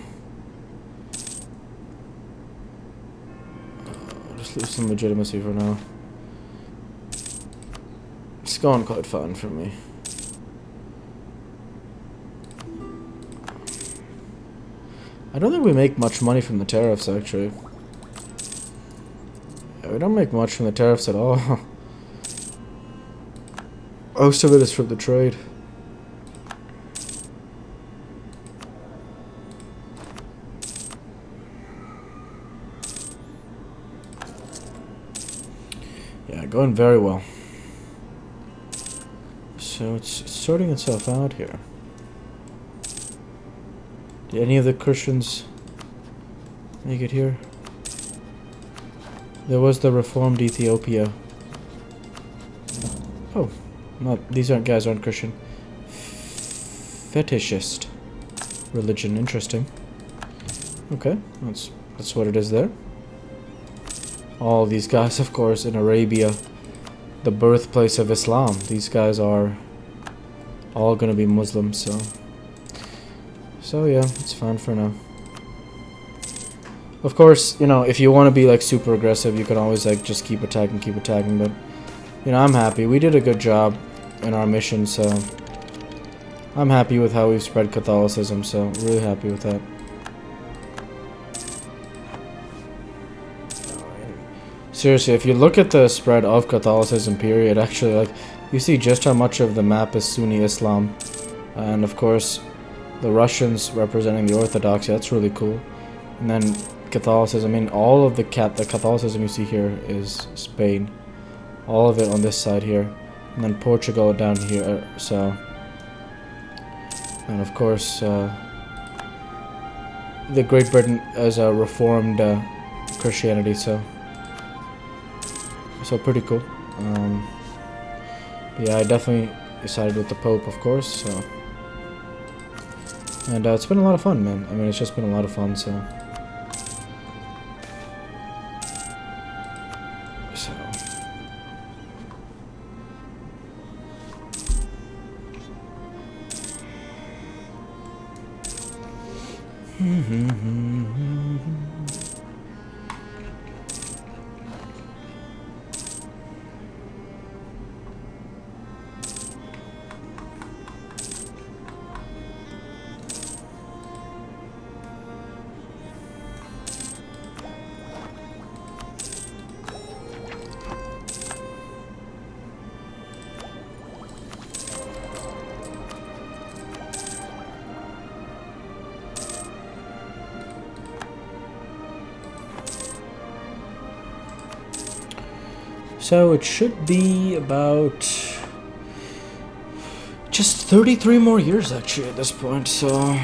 Just lose some legitimacy for now. It's going quite fun for me. I don't think we make much money from the tariffs, actually. Yeah, we don't make much from the tariffs at all. Most of it is from the trade. Yeah, going very well. So it's sorting itself out here. Did any of the Christians make it here? There was the reformed Ethiopia. Oh, these guys aren't Christian. Fetishist religion, interesting. Okay, that's what it is there. All these guys, of course, in Arabia, the birthplace of Islam. These guys are all gonna be Muslims, so yeah, it's fine for now. Of course, you know, if you want to be like super aggressive, you can always like just keep attacking, but you know, I'm happy. We did a good job in our mission, so I'm happy with how we've spread Catholicism, so really happy with that. Seriously, if you look at the spread of Catholicism, period, actually, like, you see just how much of the map is Sunni Islam. And of course, the Russians representing the Orthodoxy, that's really cool. And then Catholicism, I mean, all of the Catholicism you see here is Spain. All of it on this side here. And then Portugal down here, so... And of course, the Great Britain as a reformed Christianity, so pretty cool. Yeah, I definitely sided with the Pope, of course, so... And it's been a lot of fun, man. I mean, it's just been a lot of fun, so... So it should be about just 33 more years actually at this point, so...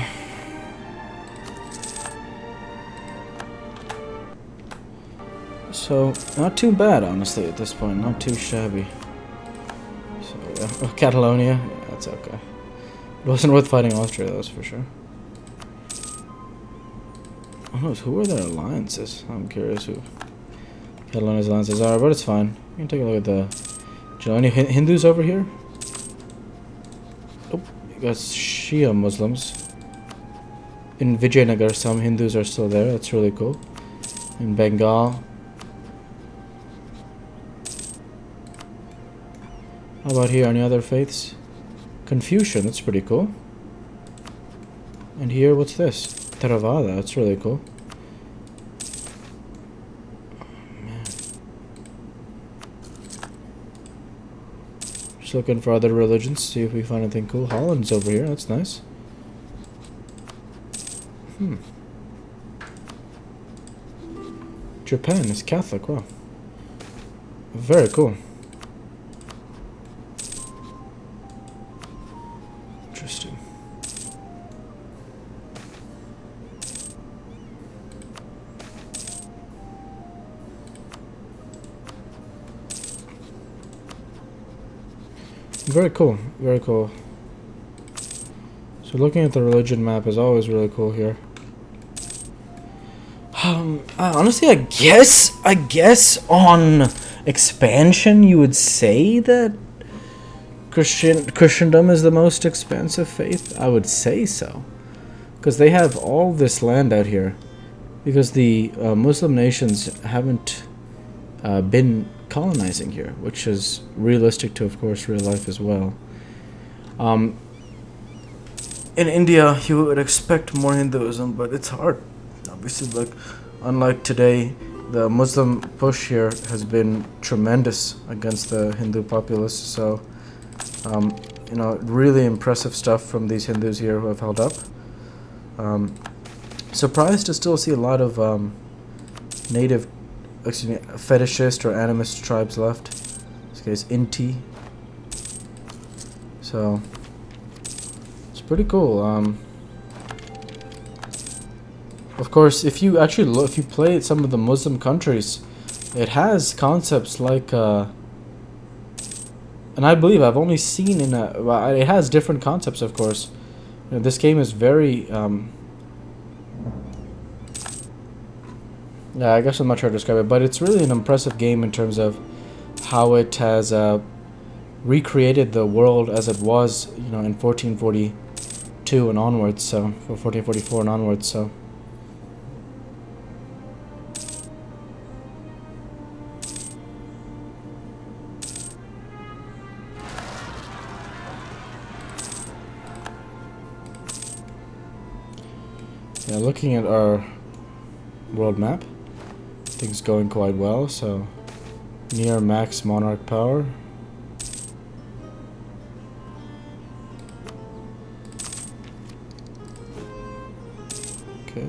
So, not too bad honestly at this point, not too shabby. So yeah, oh, Catalonia, yeah, that's okay. It wasn't worth fighting Austria, that's for sure. Oh, who are their alliances? I'm curious who Catalonia's alliances are, but it's fine. We can take a look at the... Any Hindus over here? Oh, you got Shia Muslims. In Vijayanagar, some Hindus are still there. That's really cool. In Bengal. How about here? Any other faiths? Confucian, that's pretty cool. And here, what's this? Theravada, that's really cool. Looking for other religions, see if we find anything cool. Holland's over here, that's nice. Japan is Catholic, wow. Very cool. Interesting. Very cool, very cool. So looking at the religion map is always really cool here. Honestly, I guess on expansion you would say that Christendom is the most expansive faith. I would say so, because they have all this land out here. Because the Muslim nations haven't been colonizing here, which is realistic to, of course, real life as well. In India, you would expect more Hinduism, but it's hard. Obviously, like, unlike today, the Muslim push here has been tremendous against the Hindu populace. So, you know, really impressive stuff from these Hindus here who have held up. Surprised to still see a lot of fetishist or animist tribes left. In this case, Inti. So it's pretty cool. Of course, if you actually if you play some of the Muslim countries, it has concepts like, and I believe I've only seen well, it has different concepts, of course. You know, this game is very yeah, I guess I'm not sure to describe it, but it's really an impressive game in terms of how it has recreated the world as it was, in 1442 and onwards. So, for 1444 and onwards. So. Yeah, looking at our world map, things going quite well. So, near max monarch power. Okay.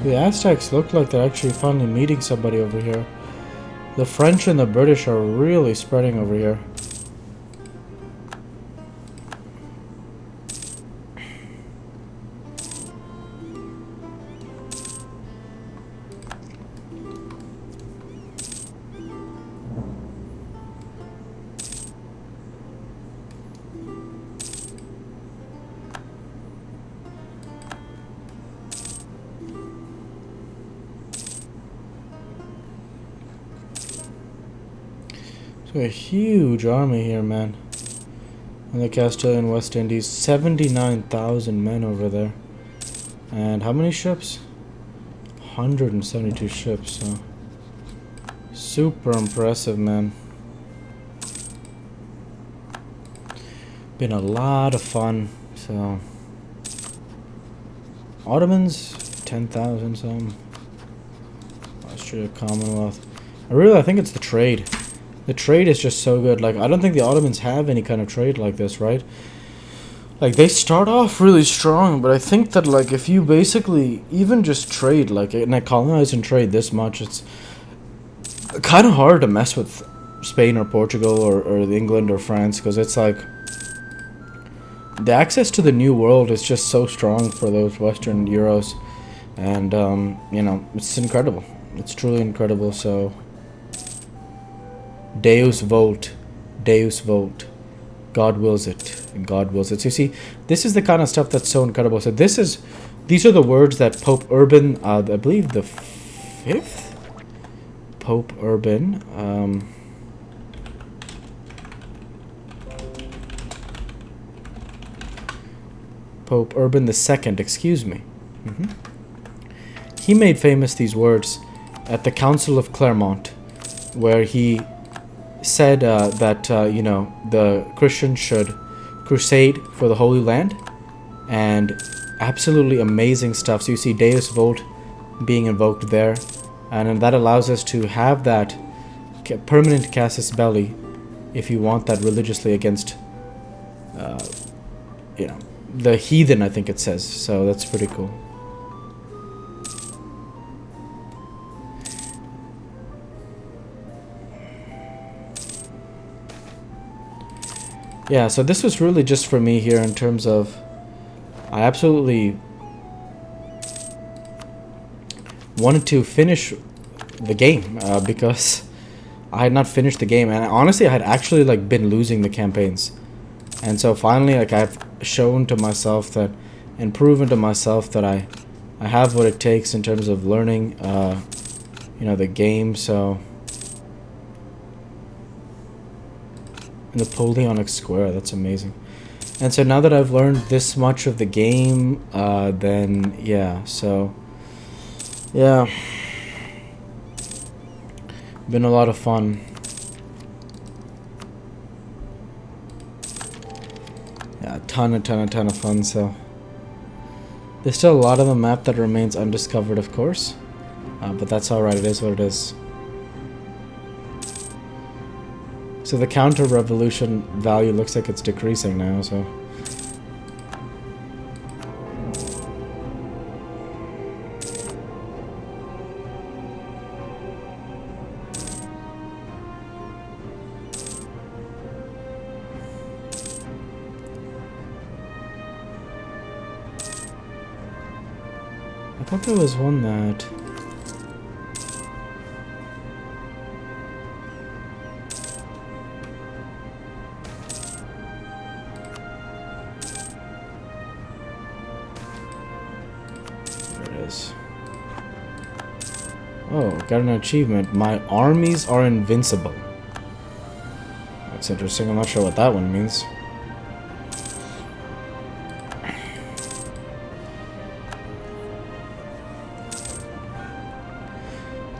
The Aztecs look like they're actually finally meeting somebody over here. The French and the British are really spreading over here. So a huge army here, man. In the Castilian West Indies, 79,000 men over there. And how many ships? 172 ships, so super impressive, man. Been a lot of fun, so Ottomans, 10,000 some. Austria Commonwealth. I think it's the trade. The trade is just so good. Like, I don't think the Ottomans have any kind of trade like this, right? Like, they start off really strong, but I think that, like, if you basically even just trade, like, and colonize and trade this much, it's kind of hard to mess with Spain or Portugal or England or France, because it's like the access to the New World is just so strong for those Western Euros, and it's incredible. It's truly incredible. So Deus vult, Deus vult. God wills it, and God wills it. So you see, this is the kind of stuff that's so incredible. So these are the words that Pope Urban, I believe the 5th Pope Urban, Pope Urban II, excuse me. He made famous these words at the Council of Clermont, where he said that the Christians should crusade for the Holy Land, and absolutely amazing stuff. So you see Deus Vult being invoked there, and that allows us to have that permanent casus belli, if you want that religiously, against the heathen, I think it says. So that's pretty cool. Yeah, so this was really just for me here in terms of, I absolutely wanted to finish the game because I had not finished the game, and honestly I had actually been losing the campaigns, and so finally I've shown to myself that, and proven to myself that I have what it takes in terms of learning the game. So Napoleonic Square, that's amazing. And so now that I've learned this much of the game, then yeah, so yeah, been a lot of fun. Yeah, a ton of fun. So there's still a lot of the map that remains undiscovered, of course, but that's alright, it is what it is. So the counter-revolution value looks like it's decreasing now, so. I thought there was one that... Oh, got an achievement. My armies are invincible. That's interesting. I'm not sure what that one means.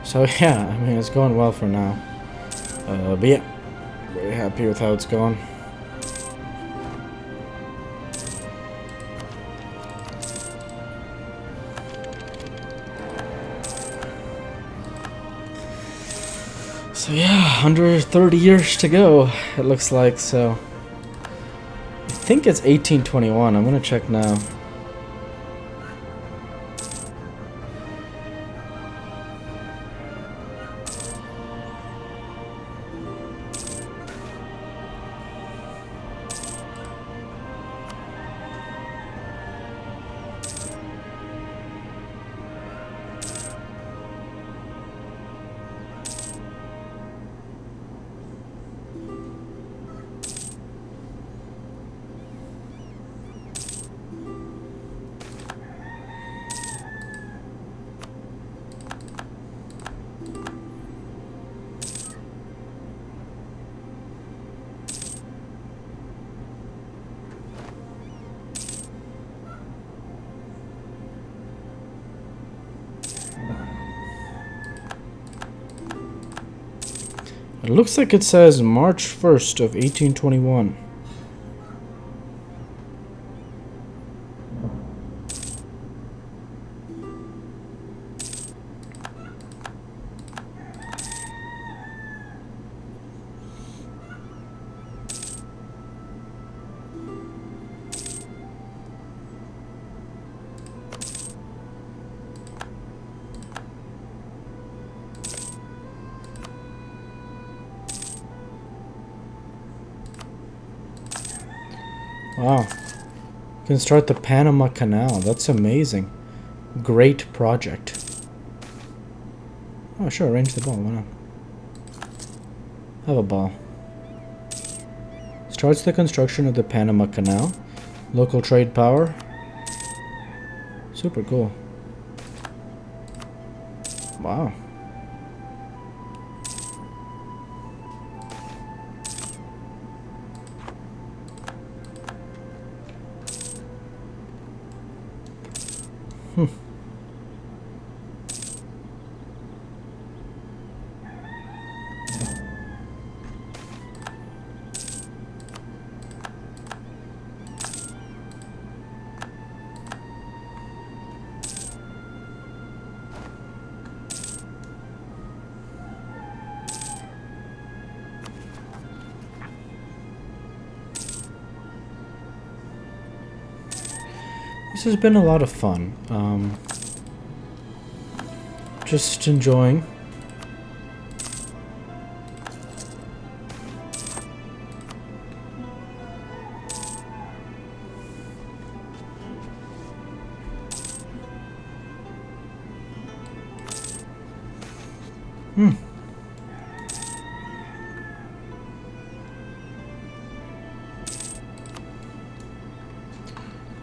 So yeah, I mean, it's going well for now. But yeah, very happy with how it's going. So yeah, under 30 years to go, it looks like, so... I think it's 1821, I'm gonna check now. It looks like it says March 1st of 1821. Wow. Construct the Panama Canal. That's amazing. Great project. Oh, sure. Arrange the ball. Why not? Have a ball. Starts the construction of the Panama Canal. Local trade power. Super cool. Wow. This has been a lot of fun. Just enjoying.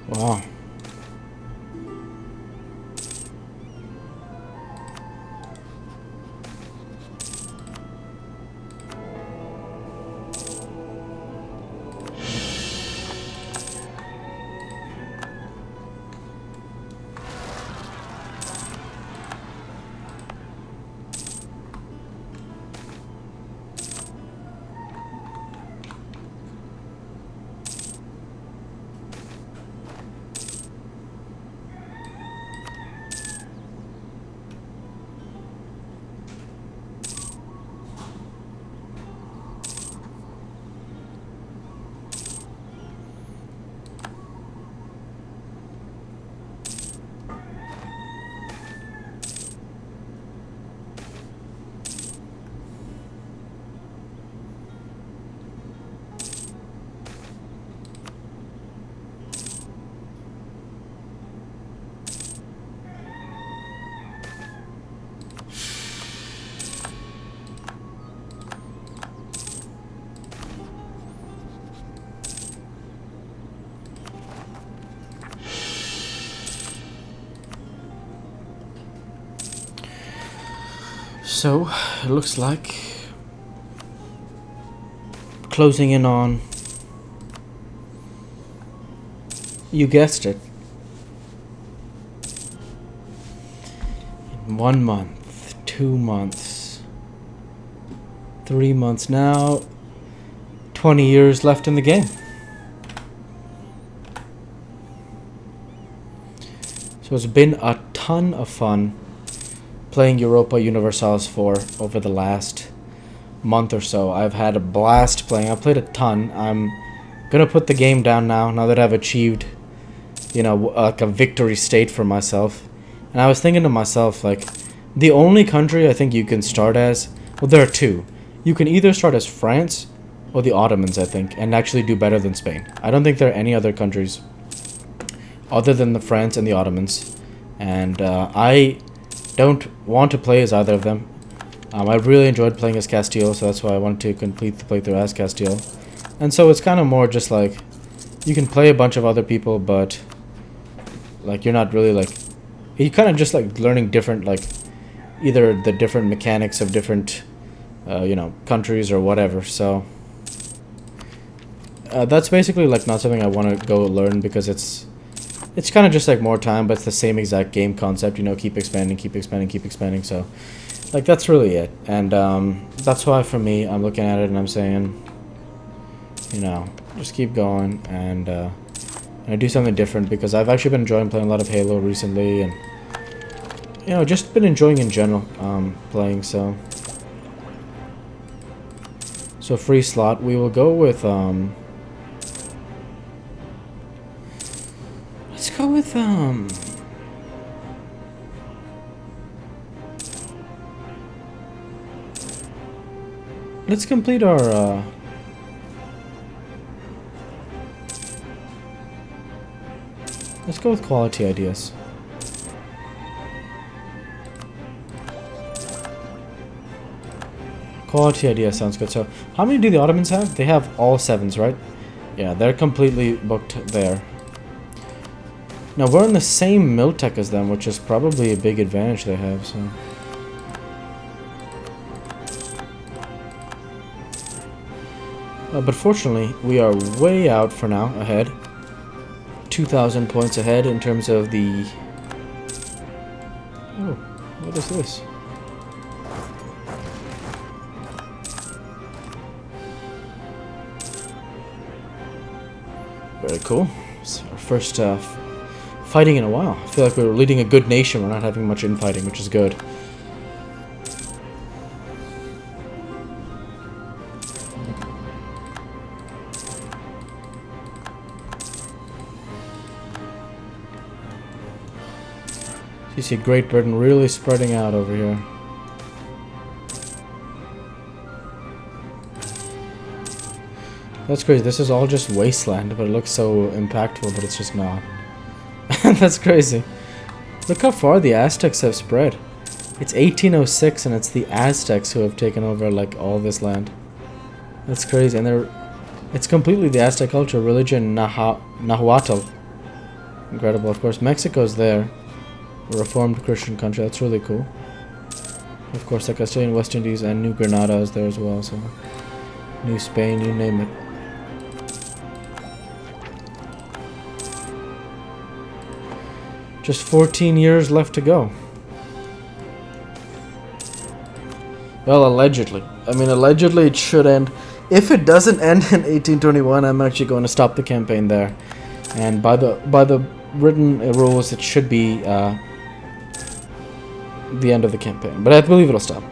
Wow. So, it looks like closing in on, you guessed it, in 1 month, 2 months, 3 months now, 20 years left in the game. So it's been a ton of fun playing Europa Universalis IV over the last month or so. I've had a blast playing. I've played a ton. I'm gonna put the game down now that I've achieved, you know, like a victory state for myself. And I was thinking to myself, like, the only country I think you can start as, well, there are two. You can either start as France or the Ottomans, I think, and actually do better than Spain. I don't think there are any other countries other than the France and the Ottomans. And I don't want to play as either of them. I really enjoyed playing as Castile, so that's why I wanted to complete the playthrough as Castile. And so it's kind of more just like, you can play a bunch of other people, but like you're not really like, you kind of just like learning different, like either the different mechanics of different you know, countries or whatever. So that's basically like not something I want to go learn, because it's kind of just like more time, but it's the same exact game concept, you know, keep expanding, keep expanding, keep expanding. So like that's really it. And that's why for me, I'm looking at it and I'm saying, you know, just keep going and do something different, because I've actually been enjoying playing a lot of Halo recently, and you know, just been enjoying in general playing. So free slot, we will go with let's go with let's complete our let's go with quality ideas. Quality idea sounds good. So how many do the Ottomans have? They have all 7s, right? Yeah, they're completely booked there. Now we're in the same Miltech as them, which is probably a big advantage they have. So but fortunately, we are way out for now, ahead. 2,000 points ahead in terms of the... Oh, what is this? Very cool. It's our first fighting in a while. I feel like we're leading a good nation. We're not having much infighting, which is good. You see Great Britain really spreading out over here. That's crazy. This is all just wasteland, but it looks so impactful, but it's just not. That's crazy. Look how far the Aztecs have spread. It's 1806, and it's the Aztecs who have taken over like all this land. That's crazy, and it's completely the Aztec culture, religion, Nahuatl. Incredible. Of course, Mexico's there. A reformed Christian country. That's really cool. Of course, like Castilian, West Indies, and New Granada is there as well. So, New Spain, you name it. Just 14 years left to go. Well, allegedly. I mean, allegedly it should end. If it doesn't end in 1821, I'm actually going to stop the campaign there. And by the written rules, it should be the end of the campaign. But I believe it'll stop.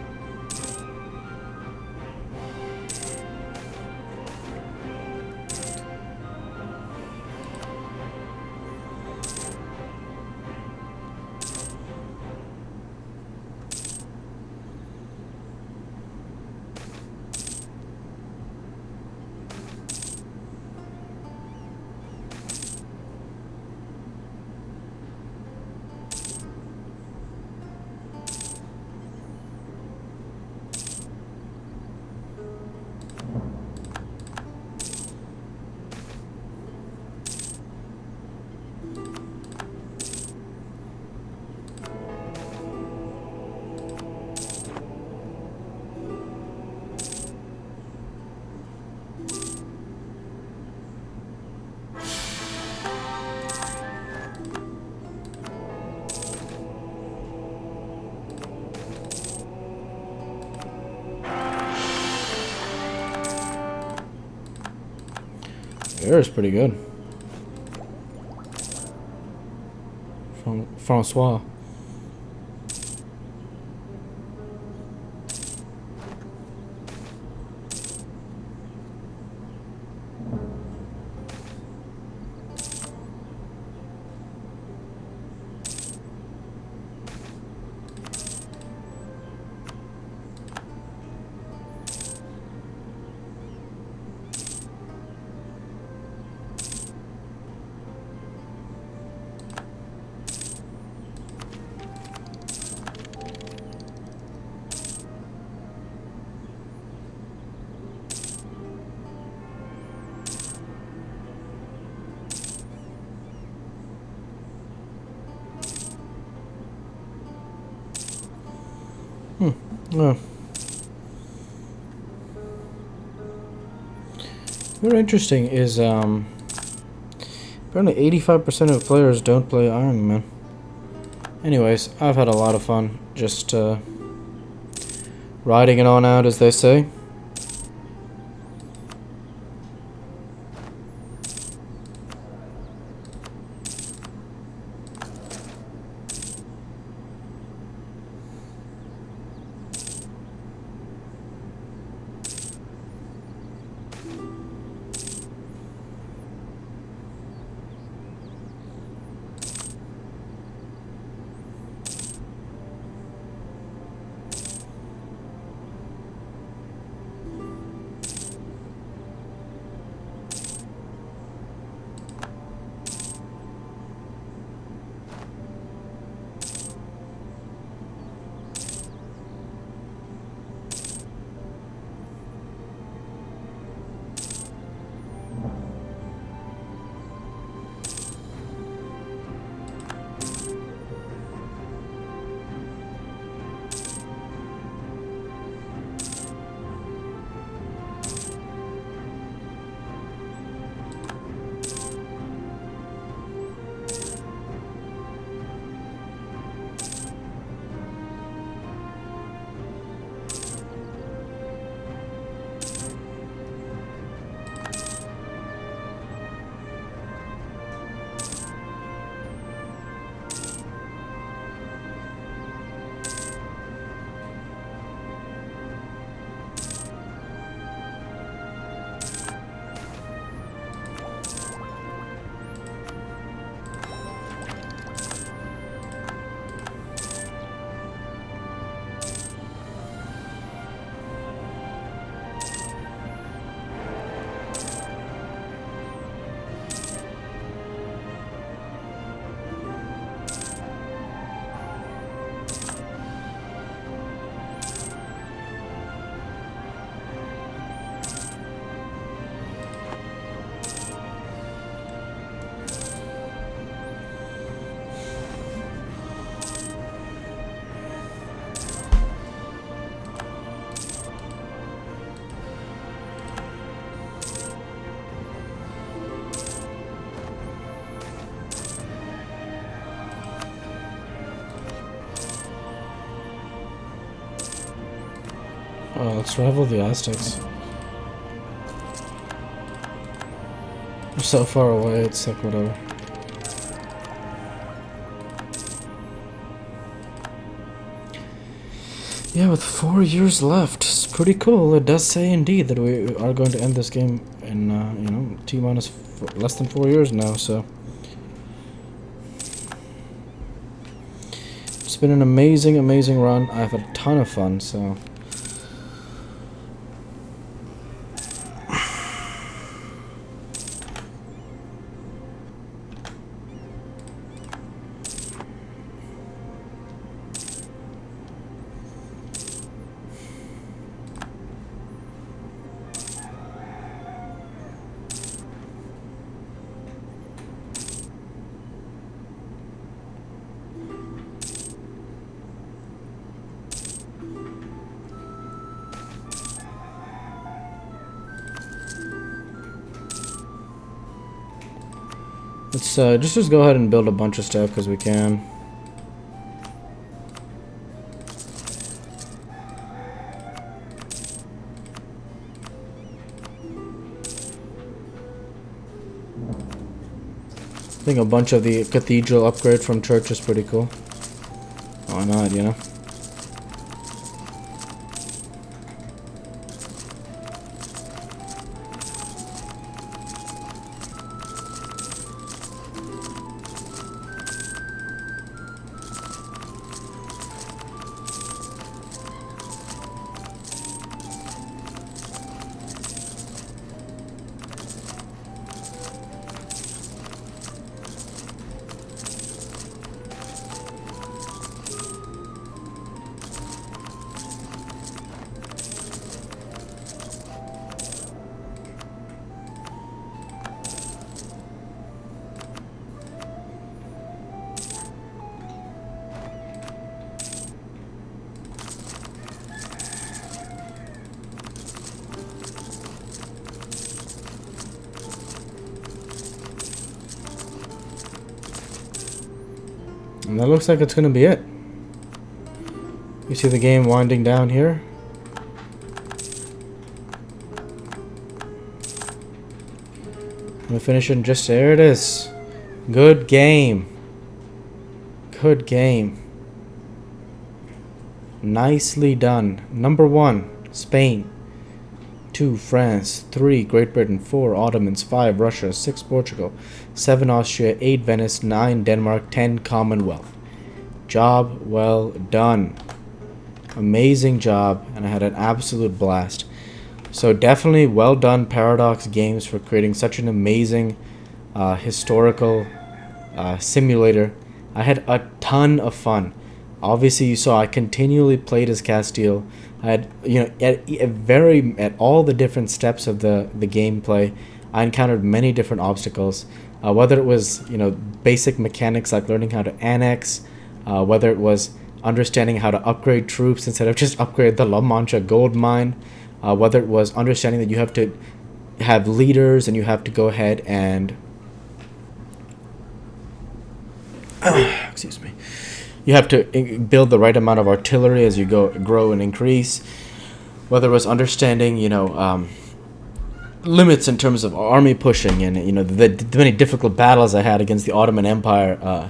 Bear is pretty good. Francois. Oh. Very interesting is apparently 85% of players don't play Iron Man. Anyways, I've had a lot of fun just riding it on out, as they say. Oh, let's rival the Aztecs. We're so far away, it's like whatever. Yeah, with 4 years left, it's pretty cool. It does say indeed that we are going to end this game in, you know, T-minus less than 4 years now, so. It's been an amazing, amazing run. I've had a ton of fun, so. Let's just go ahead and build a bunch of stuff because we can. think a bunch of the cathedral upgrade from church is pretty cool. Why not, you know? And that looks like it's gonna be it. You see the game winding down here? I'm gonna finish it and just there it is. Good game. Good game. Nicely done. Number 1, Spain. 2, France. 3, Great Britain. 4, Ottomans. 5, Russia. 6, Portugal. 7, Austria. 8, Venice. 9, Denmark. 10, Commonwealth. Job well done. Amazing job, and I had an absolute blast. So definitely well done, Paradox Games, for creating such an amazing historical simulator. I had a ton of fun. Obviously, you saw I continually played as Castile. I had, you know, at all the different steps of the gameplay, I encountered many different obstacles. Whether it was, you know, basic mechanics like learning how to annex, whether it was understanding how to upgrade troops instead of just upgrade the La Mancha gold mine, whether it was understanding that you have to have leaders and you have to go ahead and excuse me, you have to build the right amount of artillery as you grow and increase, whether it was understanding, you know, limits in terms of army pushing, and, you know, the many difficult battles I had against the Ottoman Empire,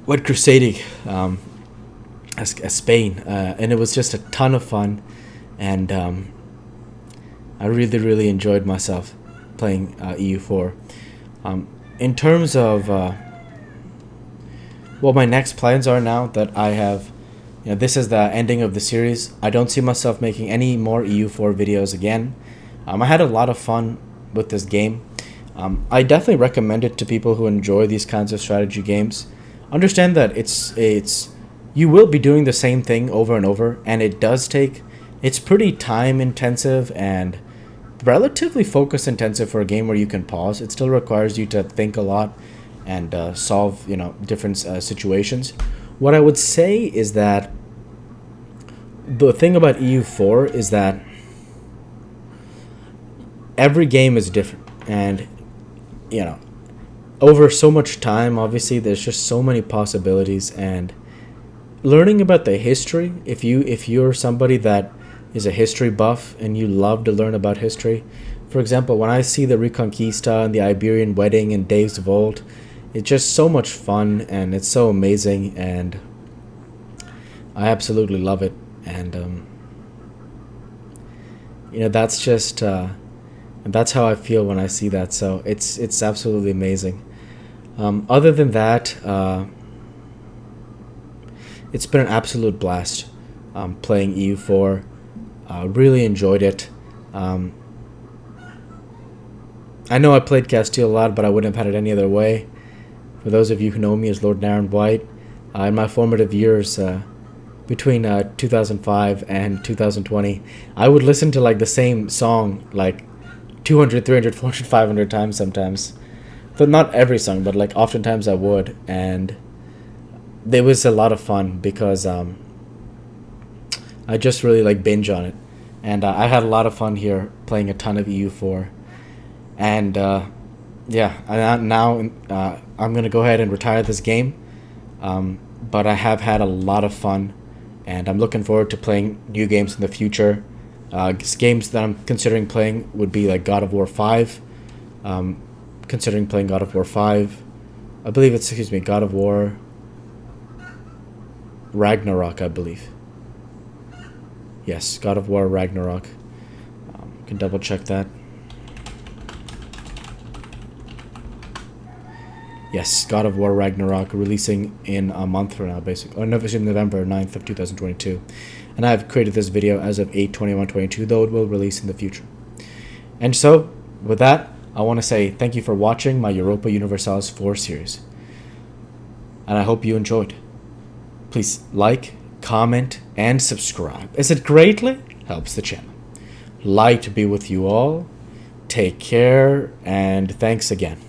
White Crusading, as Spain, and it was just a ton of fun, and I really enjoyed myself playing EU4. In terms of what my next plans are now that I have, you know, this is the ending of the series. I don't see myself making any more EU4 videos again. I had a lot of fun with this game. I definitely recommend it to people who enjoy these kinds of strategy games. Understand that it's you will be doing the same thing over and over, and it's pretty time intensive and relatively focus intensive for a game where you can pause. It still requires you to think a lot and solve, you know, different situations. What I would say is that the thing about EU4 is that every game is different, and, you know, over so much time, obviously there's just so many possibilities, and learning about the history, if you're somebody that is a history buff and you love to learn about history, for example, when I see the Reconquista and the Iberian Wedding and Dave's Vault, it's just so much fun and it's so amazing, and I absolutely love it. And you know, that's just that's how I feel when I see that. So it's absolutely amazing. Other than that, it's been an absolute blast playing EU4. Really enjoyed it. I know I played Castile a lot, but I wouldn't have had it any other way. For those of you who know me as Lord Naren White, in my formative years, between 2005 and 2020, I would listen to like the same song like 200, 300, 400, 500 times sometimes. But not every song, but like oftentimes I would, and it was a lot of fun because I just really like binge on it, and I had a lot of fun here playing a ton of EU4, and yeah, now I'm gonna go ahead and retire this game, but I have had a lot of fun, and I'm looking forward to playing new games in the future. Games that I'm considering playing would be like God of War 5, considering playing God of War 5. I believe it's, God of War Ragnarok, I believe. Yes, God of War Ragnarok. Can double check that. Yes, God of War Ragnarok, releasing in a month from now, basically. Or no, it's November 9th of 2022. And I have created this video as of 8/21/22, though it will release in the future. And so, with that, I want to say thank you for watching my Europa Universalis IV series. And I hope you enjoyed. Please like, comment, and subscribe, as it greatly helps the channel. Light be with you all. Take care, and thanks again.